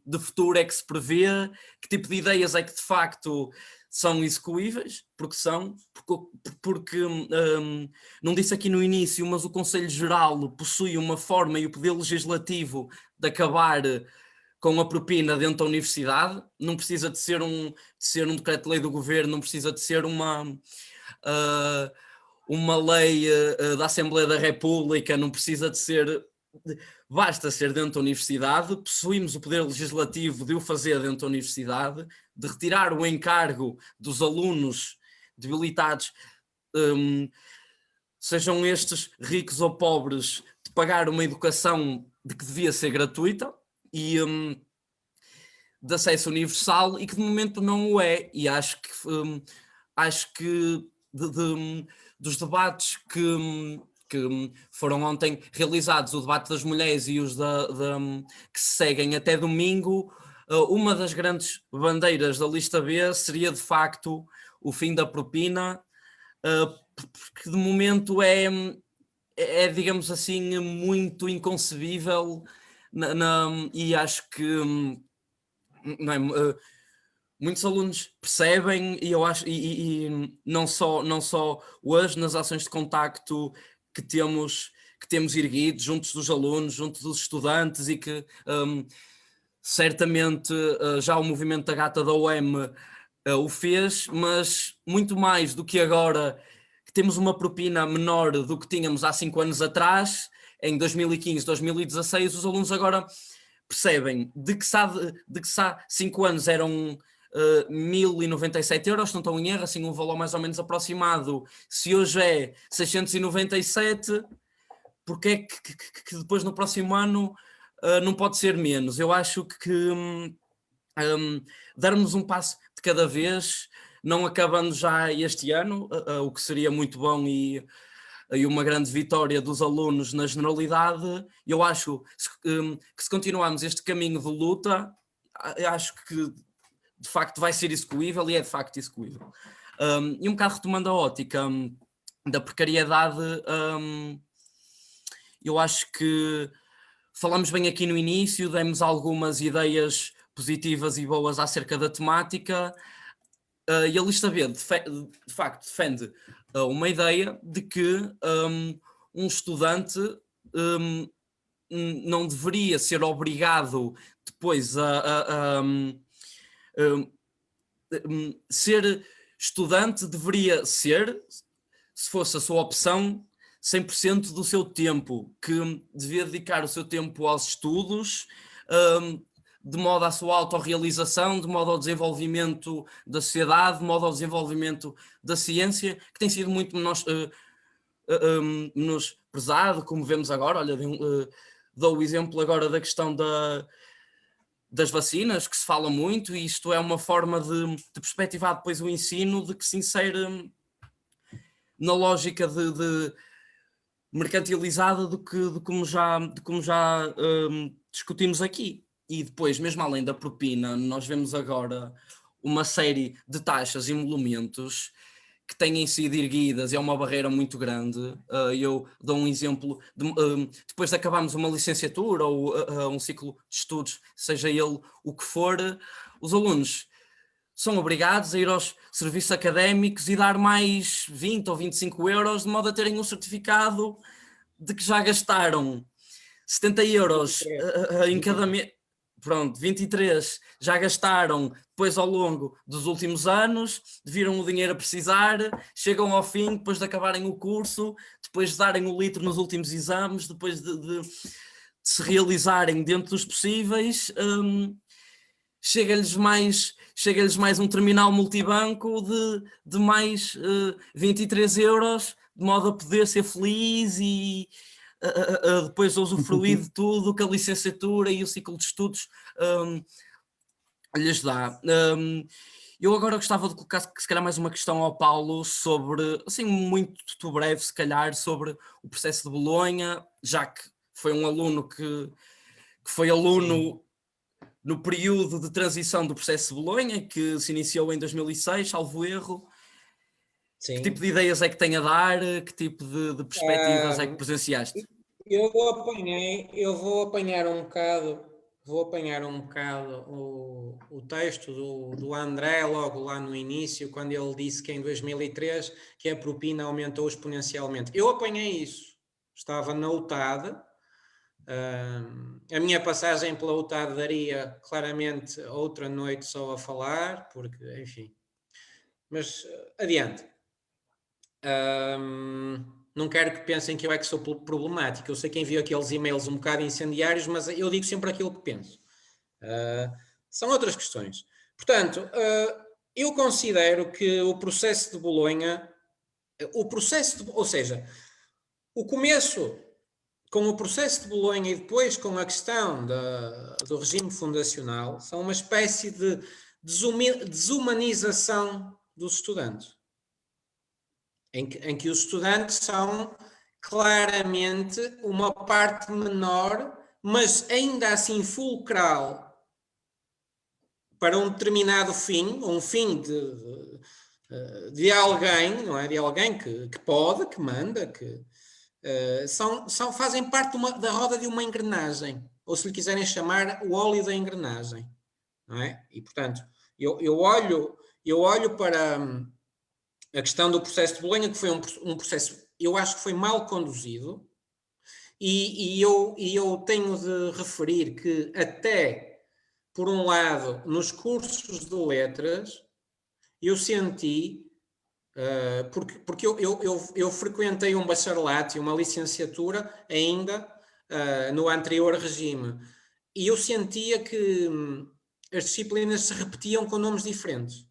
de futuro é que se prevê, que tipo de ideias é que de facto são execuíveis, porque não disse aqui no início, mas o Conselho Geral possui uma forma e o poder legislativo de acabar com a propina dentro da universidade. Não precisa de ser um decreto-lei do governo, não precisa de ser uma lei da Assembleia da República, não precisa de ser, basta ser dentro da universidade. Possuímos o poder legislativo de o fazer dentro da universidade, de retirar o encargo dos alunos debilitados, sejam estes ricos ou pobres, de pagar uma educação de que devia ser gratuita e de acesso universal, e que de momento não o é. E acho que dos debates que foram ontem realizados, o debate das mulheres e os que se seguem até domingo, uma das grandes bandeiras da lista B seria de facto o fim da propina, porque de momento é, digamos assim, muito inconcebível, e acho que não é, muitos alunos percebem, e eu acho, e não só hoje nas ações de contacto que temos erguido juntos dos alunos, juntos dos estudantes, e que certamente já o movimento da Gata da UEM o fez, mas muito mais do que agora, que temos uma propina menor do que tínhamos há 5 anos atrás, em 2015, 2016, os alunos agora percebem de que há 5 anos eram 1.097 €, não estou em erro, assim um valor mais ou menos aproximado. Se hoje é 697, porque é que depois no próximo ano não pode ser menos? Eu acho que darmos um passo de cada vez, não acabando já este ano, o que seria muito bom, e uma grande vitória dos alunos na generalidade. Eu acho que se continuarmos este caminho de luta, acho que de facto vai ser execuível, e é de facto execuível. E um bocado retomando a ótica da precariedade, eu acho que falamos bem aqui no início, demos algumas ideias positivas e boas acerca da temática, e a lista B de facto defende uma ideia de que um estudante não deveria ser obrigado depois ser estudante, deveria ser, se fosse a sua opção, 100% do seu tempo, que devia dedicar o seu tempo aos estudos, de modo à sua autorrealização, de modo ao desenvolvimento da sociedade, de modo ao desenvolvimento da ciência, que tem sido muito menosprezado, como vemos agora. Olha, dou o exemplo agora da questão das vacinas, que se fala muito, e isto é uma forma de perspectivar depois o ensino, de que se insere na lógica de mercantilizada de como já discutimos aqui. E depois, mesmo além da propina, nós vemos agora uma série de taxas e emolumentos que têm sido erguidas, é uma barreira muito grande. Eu dou um exemplo, depois de acabarmos uma licenciatura ou um ciclo de estudos, seja ele o que for, os alunos são obrigados a ir aos serviços académicos e dar mais 20 ou 25 euros, de modo a terem um certificado de que já gastaram 70 euros em cada mês. Pronto, 23 já gastaram depois ao longo dos últimos anos, viram o dinheiro a precisar, chegam ao fim, depois de acabarem o curso, depois de darem o litro nos últimos exames, depois de se realizarem dentro dos possíveis, chega-lhes mais um terminal multibanco de mais 23 euros, de modo a poder ser feliz e depois usufruir de tudo que a licenciatura e o ciclo de estudos lhes dá. Eu agora gostava de colocar se calhar mais uma questão ao Paulo sobre, assim muito breve se calhar, sobre o processo de Bolonha, já que foi um aluno que foi aluno Sim. no período de transição do processo de Bolonha, que se iniciou em 2006, salvo erro. Sim. Que tipo de ideias é que tem a dar? Que tipo de perspectivas é que presenciaste? Eu vou apanhar um bocado o texto do André logo lá no início, quando ele disse que em 2003 que a propina aumentou exponencialmente. Eu apanhei isso, estava na UTAD. A minha passagem pela UTAD daria claramente outra noite só a falar, porque, enfim. Mas adiante. Não quero que pensem que eu é que sou problemático. Eu sei que envio aqueles e-mails um bocado incendiários, mas eu digo sempre aquilo que penso. São outras questões. Portanto, eu considero que o processo de Bolonha, ou seja, o começo com o processo de Bolonha e depois com a questão do regime fundacional são uma espécie de desumanização dos estudantes. Em que os estudantes são claramente uma parte menor, mas ainda assim fulcral para um determinado fim, um fim de alguém, não é? De alguém que pode, que manda, que fazem parte da roda de uma engrenagem, ou se lhe quiserem chamar, o óleo da engrenagem, não é? E portanto, eu olho para a questão do processo de Bolonha, que foi um processo, eu acho que foi mal conduzido, e eu tenho de referir que até, por um lado, nos cursos de letras, eu senti, porque eu frequentei um bacharelato e uma licenciatura ainda no anterior regime, e eu sentia que as disciplinas se repetiam com nomes diferentes.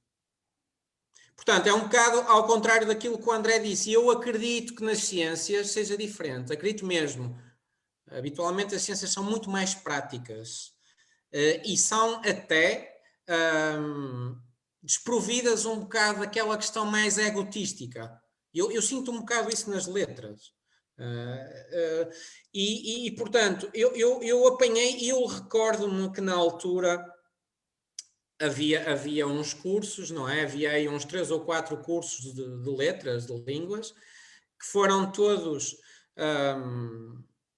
Portanto, é um bocado ao contrário daquilo que o André disse. Eu acredito que nas ciências seja diferente. Acredito mesmo. Habitualmente as ciências são muito mais práticas e são até desprovidas um bocado daquela questão mais egotística. Eu sinto um bocado isso nas letras. Portanto, eu apanhei e eu recordo-me que na altura havia uns cursos, não é? Havia aí uns 3 ou 4 cursos de letras, de línguas, que foram todos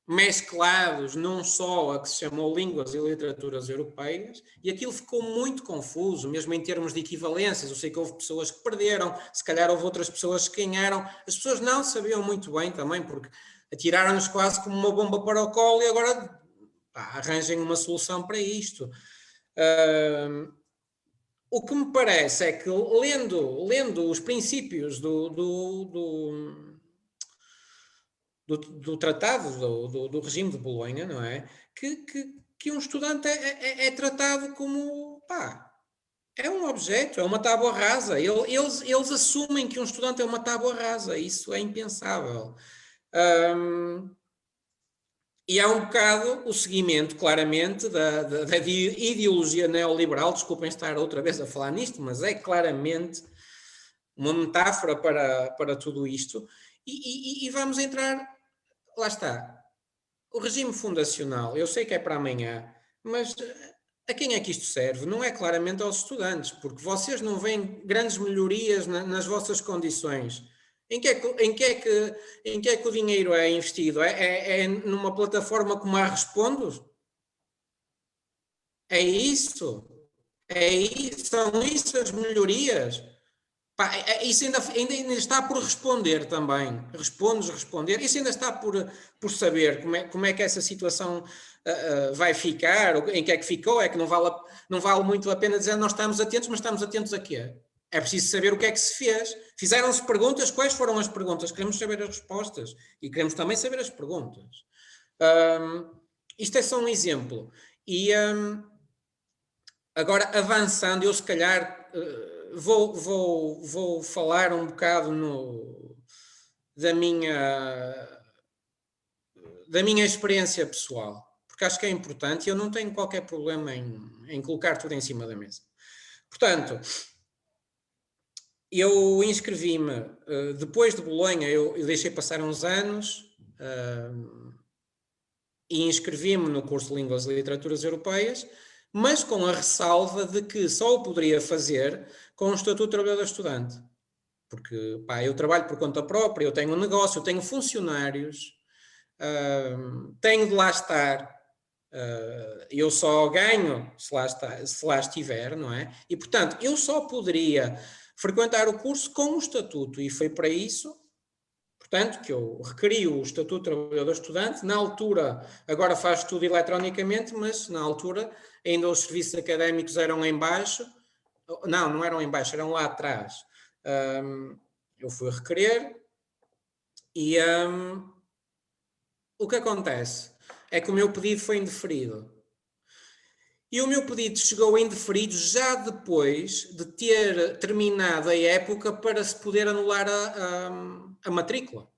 mesclados num só, a que se chamou Línguas e Literaturas Europeias, e aquilo ficou muito confuso, mesmo em termos de equivalências. Eu sei que houve pessoas que perderam, se calhar houve outras pessoas que ganharam. As pessoas não sabiam muito bem também, porque atiraram-nos quase como uma bomba para o colo e agora arranjem uma solução para isto. O que me parece é que, lendo os princípios do tratado, do regime de Bolonha, não é? Que um estudante é tratado como, é um objeto, é uma tábua rasa. Eles assumem que um estudante é uma tábua rasa. Isso é impensável. E há um bocado o seguimento, claramente, da ideologia neoliberal. Desculpem estar outra vez a falar nisto, mas é claramente uma metáfora para tudo isto. E vamos entrar... Lá está. O regime fundacional, eu sei que é para amanhã, mas a quem é que isto serve? Não é claramente aos estudantes, porque vocês não veem grandes melhorias nas vossas condições. Em que é que o dinheiro é investido? É numa plataforma como a Respondos? É isso? São isso as melhorias? Isso ainda está por responder também. Responder. Isso ainda está por saber como é que essa situação vai ficar, em que é que ficou, é que não vale muito a pena dizer nós estamos atentos, mas estamos atentos a quê? É preciso saber o que é que se fez. Fizeram-se perguntas, quais foram as perguntas? Queremos saber as respostas e queremos também saber as perguntas. Isto é só um exemplo. E agora, avançando, eu se calhar... Vou falar um bocado da minha experiência pessoal, porque acho que é importante e eu não tenho qualquer problema em colocar tudo em cima da mesa. Portanto, eu inscrevi-me, depois de Bolonha, eu deixei passar uns anos e inscrevi-me no curso de Línguas e Literaturas Europeias, mas com a ressalva de que só o poderia fazer com o Estatuto de Trabalhador Estudante. Porque eu trabalho por conta própria, eu tenho um negócio, eu tenho funcionários, tenho de lá estar, eu só ganho se lá estiver, não é? E, portanto, eu só poderia frequentar o curso com o Estatuto, e foi para isso, portanto, que eu requeri o Estatuto de Trabalhador Estudante. Na altura, agora faz tudo eletronicamente, mas na altura ainda os serviços académicos eram em baixo. Não eram em baixo, eram lá atrás. Eu fui requerer e o que acontece é que o meu pedido foi indeferido. E o meu pedido chegou indeferido já depois de ter terminado a época para se poder anular a matrícula.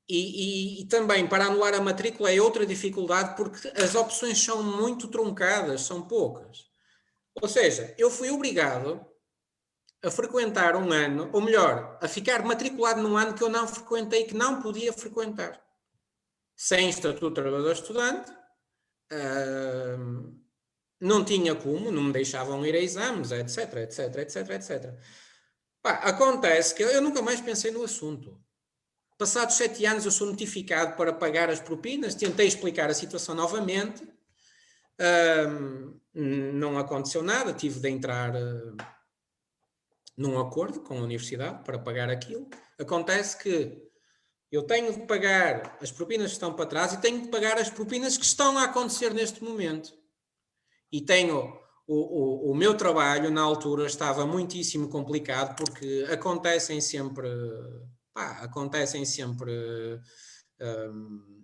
E também para anular a matrícula é outra dificuldade, porque as opções são muito truncadas, são poucas. Ou seja, eu fui obrigado a frequentar um ano, ou melhor, a ficar matriculado num ano que eu não frequentei, que não podia frequentar. Sem Estatuto de Trabalhador Estudante, não tinha como, não me deixavam ir a exames, etc, etc, etc, etc. Acontece que eu nunca mais pensei no assunto. Passados 7 anos eu sou notificado para pagar as propinas, tentei explicar a situação novamente, não aconteceu nada, tive de entrar num acordo com a universidade para pagar aquilo. Acontece que eu tenho de pagar as propinas que estão para trás e tenho de pagar as propinas que estão a acontecer neste momento. E tenho... O meu trabalho, na altura, estava muitíssimo complicado, porque acontecem sempre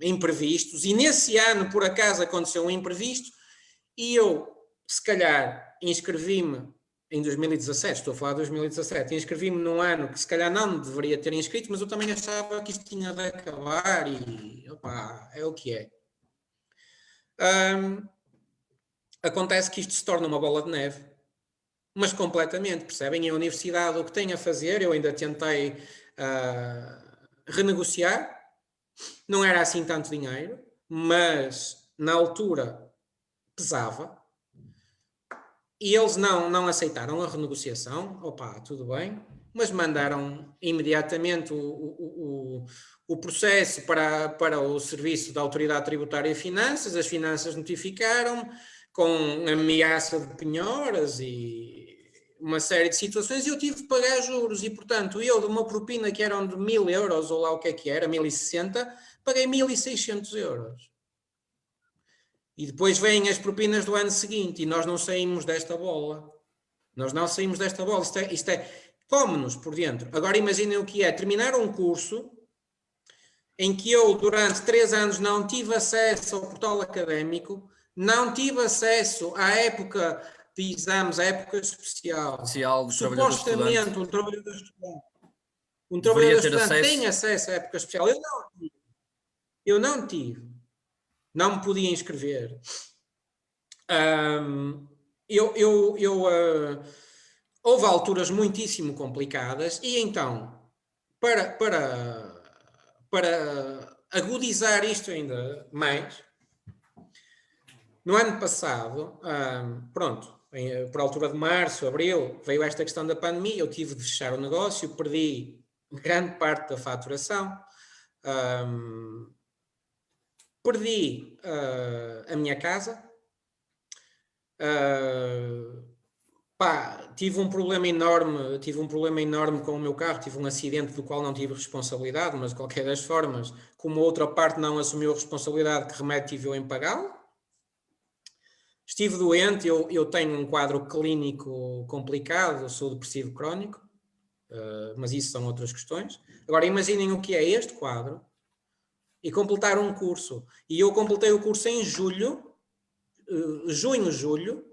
imprevistos, e nesse ano, por acaso, aconteceu um imprevisto, e eu, se calhar, inscrevi-me em 2017, estou a falar de 2017, inscrevi-me num ano que se calhar não deveria ter inscrito, mas eu também achava que isto tinha de acabar e, é o que é. Acontece que isto se torna uma bola de neve, mas completamente, percebem? E a universidade, o que tem a fazer, eu ainda tentei renegociar, não era assim tanto dinheiro, mas na altura pesava, e eles não aceitaram a renegociação. Tudo bem, mas mandaram imediatamente o processo para o Serviço da Autoridade Tributária e Finanças. As finanças notificaram com ameaça de penhoras e uma série de situações e eu tive de pagar juros e, portanto, eu de uma propina que eram de 1.000 euros, ou lá o que era, 1.060, paguei 1.600 euros. E depois vêm as propinas do ano seguinte e nós não saímos desta bola. Nós não saímos desta bola. Isto é come-nos por dentro. Agora imaginem o que é terminar um curso em que eu, durante 3 anos, não tive acesso ao portal académico, não tive acesso à época de exames, à época especial. Supostamente, um trabalhador estudante tem acesso à época especial. Eu não tive. Não me podia inscrever. Houve alturas muitíssimo complicadas e então, para agudizar isto ainda mais, no ano passado, por altura de março, abril, veio esta questão da pandemia, eu tive de fechar o negócio, perdi grande parte da faturação, perdi a minha casa, tive um problema enorme com o meu carro, tive um acidente do qual não tive responsabilidade, mas de qualquer das formas, como a outra parte não assumiu a responsabilidade, que remédio tive eu em pagá-lo. Estive doente, eu tenho um quadro clínico complicado, eu sou depressivo crónico, mas isso são outras questões. Agora imaginem o que é este quadro e completar um curso. E eu completei o curso em junho, julho,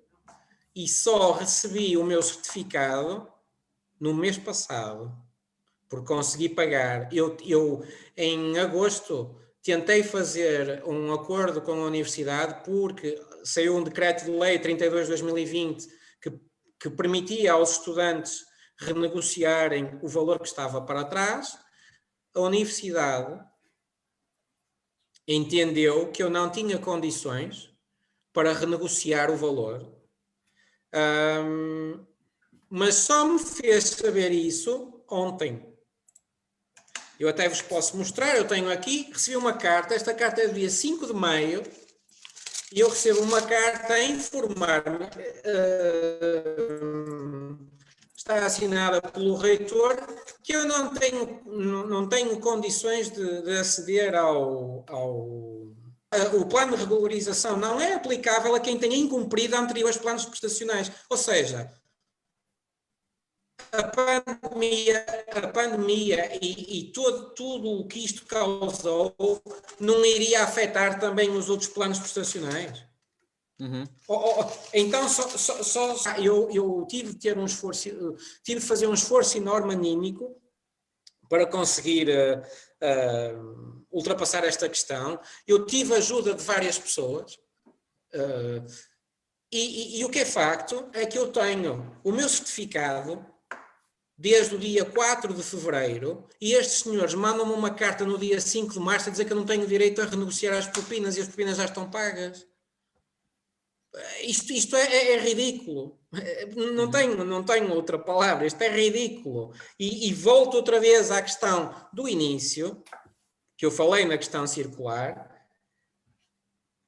e só recebi o meu certificado no mês passado, porque consegui pagar. Eu em agosto, tentei fazer um acordo com a universidade, porque saiu um decreto de lei 32/2020 que permitia aos estudantes renegociarem o valor que estava para trás. A universidade entendeu que eu não tinha condições para renegociar o valor, mas só me fez saber isso ontem. Eu até vos posso mostrar, eu tenho aqui, recebi uma carta, esta carta é do dia 5 de maio, e eu recebo uma carta a informar-me, está assinada pelo reitor, que eu não tenho condições de aceder o plano de regularização não é aplicável a quem tenha incumprido anteriores planos prestacionais. Ou seja, a pandemia e tudo o que isto causou não iria afetar também os outros planos prestacionais? Uhum. Então, eu tive de ter tive de fazer um esforço enorme anímico para conseguir ultrapassar esta questão. Eu tive ajuda de várias pessoas, e o que é facto é que eu tenho o meu certificado desde o dia 4 de fevereiro e estes senhores mandam-me uma carta no dia 5 de março a dizer que eu não tenho direito a renegociar as propinas e as propinas já estão pagas. Isto é ridículo. Não tenho outra palavra. Isto é ridículo. E volto outra vez à questão do início, que eu falei na questão circular.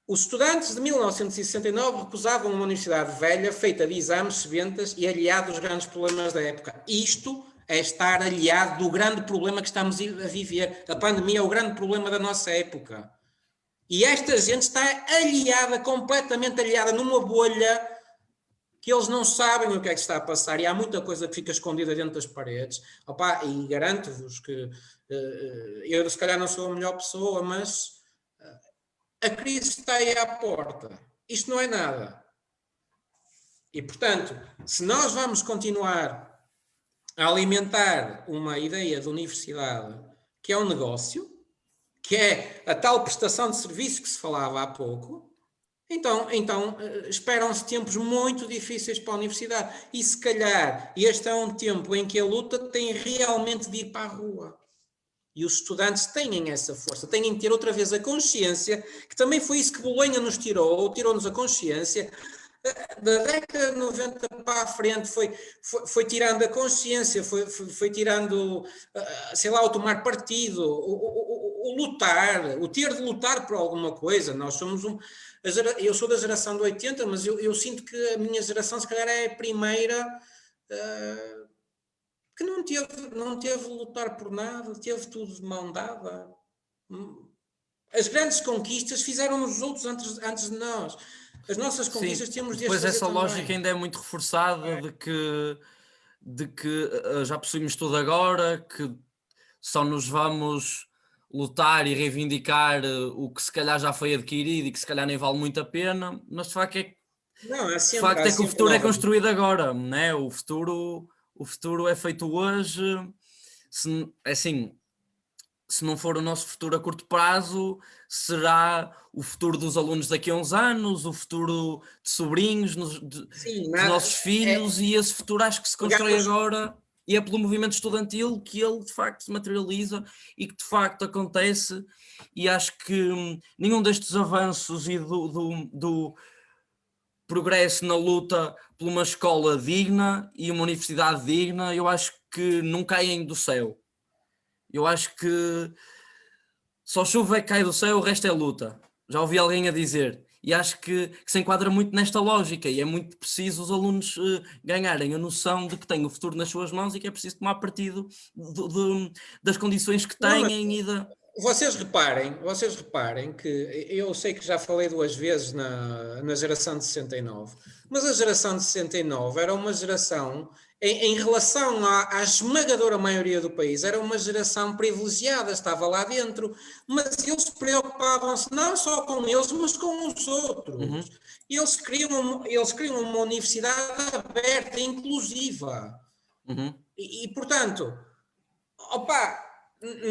Os estudantes de 1969 recusavam uma universidade velha, feita de exames, sebentas e aliado dos grandes problemas da época. Isto é estar aliado do grande problema que estamos a viver. A pandemia é o grande problema da nossa época. E esta gente está completamente aliada numa bolha que eles não sabem o que é que está a passar e há muita coisa que fica escondida dentro das paredes. E garanto-vos que eu se calhar não sou a melhor pessoa, mas a crise está aí à porta. Isto não é nada. E, portanto, se nós vamos continuar a alimentar uma ideia de universidade que é um negócio, que é a tal prestação de serviço que se falava há pouco, então esperam-se tempos muito difíceis para a universidade. E se calhar este é um tempo em que a luta tem realmente de ir para a rua. E os estudantes têm essa força, têm de ter outra vez a consciência, que também foi isso que Bolonha nos tirou-nos a consciência. Da década de 90 para a frente foi tirando a consciência, foi tirando, sei lá, o tomar partido, o lutar, o ter de lutar por alguma coisa. Nós somos eu sou da geração de 80, mas eu sinto que a minha geração se calhar é a primeira que não teve lutar por nada, teve tudo de mão dada. As grandes conquistas fizeram os outros antes de nós. As nossas conquistas temos de as depois fazer essa lógica também. ainda é muito reforçada de que já possuímos tudo agora, que só nos vamos lutar e reivindicar o que se calhar já foi adquirido e que se calhar nem vale muito a pena, mas de facto Não, há de facto há é que o sempre futuro é novas. construído agora, né? O futuro é feito hoje. Assim, se não for o nosso futuro a curto prazo, será o futuro dos alunos daqui a uns anos, o futuro de sobrinhos, Sim, dos nossos filhos, e esse futuro acho que se constrói pegamos, agora, e é pelo movimento estudantil que ele de facto se materializa e que de facto acontece, e acho que nenhum destes avanços e do progresso na luta por uma escola digna e uma universidade digna, eu acho que não caem do céu. Eu acho que só chuva é que cai do céu, o resto é luta. Já ouvi alguém a dizer. E acho que se enquadra muito nesta lógica, e é muito preciso os alunos ganharem a noção de que têm o futuro nas suas mãos e que é preciso tomar partido das condições que não, mas têm e da... vocês reparem que eu sei que já falei 2 vezes na geração de 69, mas a geração de 69 era uma geração, em relação à esmagadora maioria do país, era uma geração privilegiada, estava lá dentro, mas eles preocupavam-se não só com eles, mas com os outros. Eles queriam uma universidade aberta, inclusiva. Uhum, Portanto, opa,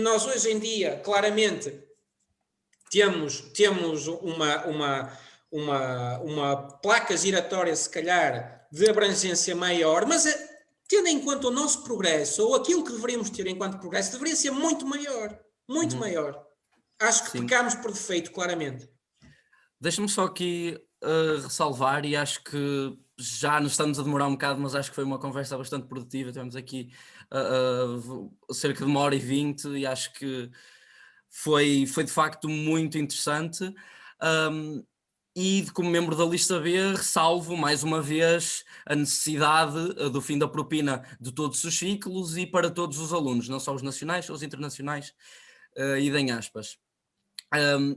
nós hoje em dia, claramente, temos uma placa giratória, se calhar, de abrangência maior, mas tendo em conta o nosso progresso, ou aquilo que deveríamos ter enquanto progresso, deveria ser muito maior. Muito uhum. maior. Acho que Sim. pecámos por defeito, claramente. Deixa-me só aqui ressalvar, e acho que já nos estamos a demorar um bocado, mas acho que foi uma conversa bastante produtiva. Tivemos aqui cerca de 1h20 e acho que foi de facto muito interessante. E como membro da lista B, ressalvo mais uma vez a necessidade do fim da propina de todos os ciclos e para todos os alunos, não só os nacionais, os internacionais, e em aspas.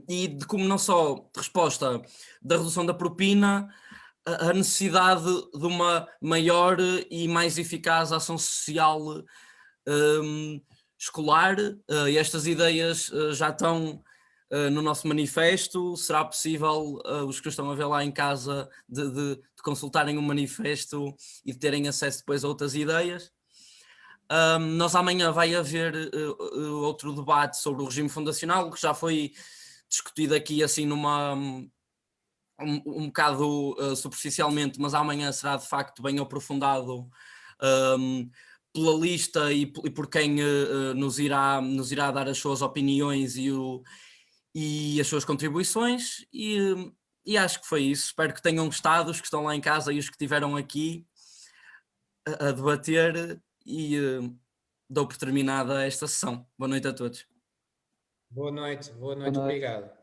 E de como não só resposta da redução da propina, a necessidade de uma maior e mais eficaz ação social escolar, e estas ideias já estão no nosso manifesto. Será possível os que estão a ver lá em casa de consultarem o manifesto e de terem acesso depois a outras ideias. Nós amanhã vai haver outro debate sobre o regime fundacional, que já foi discutido aqui assim um bocado superficialmente, mas amanhã será de facto bem aprofundado pela lista e por quem nos irá dar as suas opiniões e as suas contribuições, e acho que foi isso. Espero que tenham gostado, os que estão lá em casa e os que estiveram aqui a debater, e dou por terminada esta sessão. Boa noite a todos. Boa noite, Boa noite. obrigado.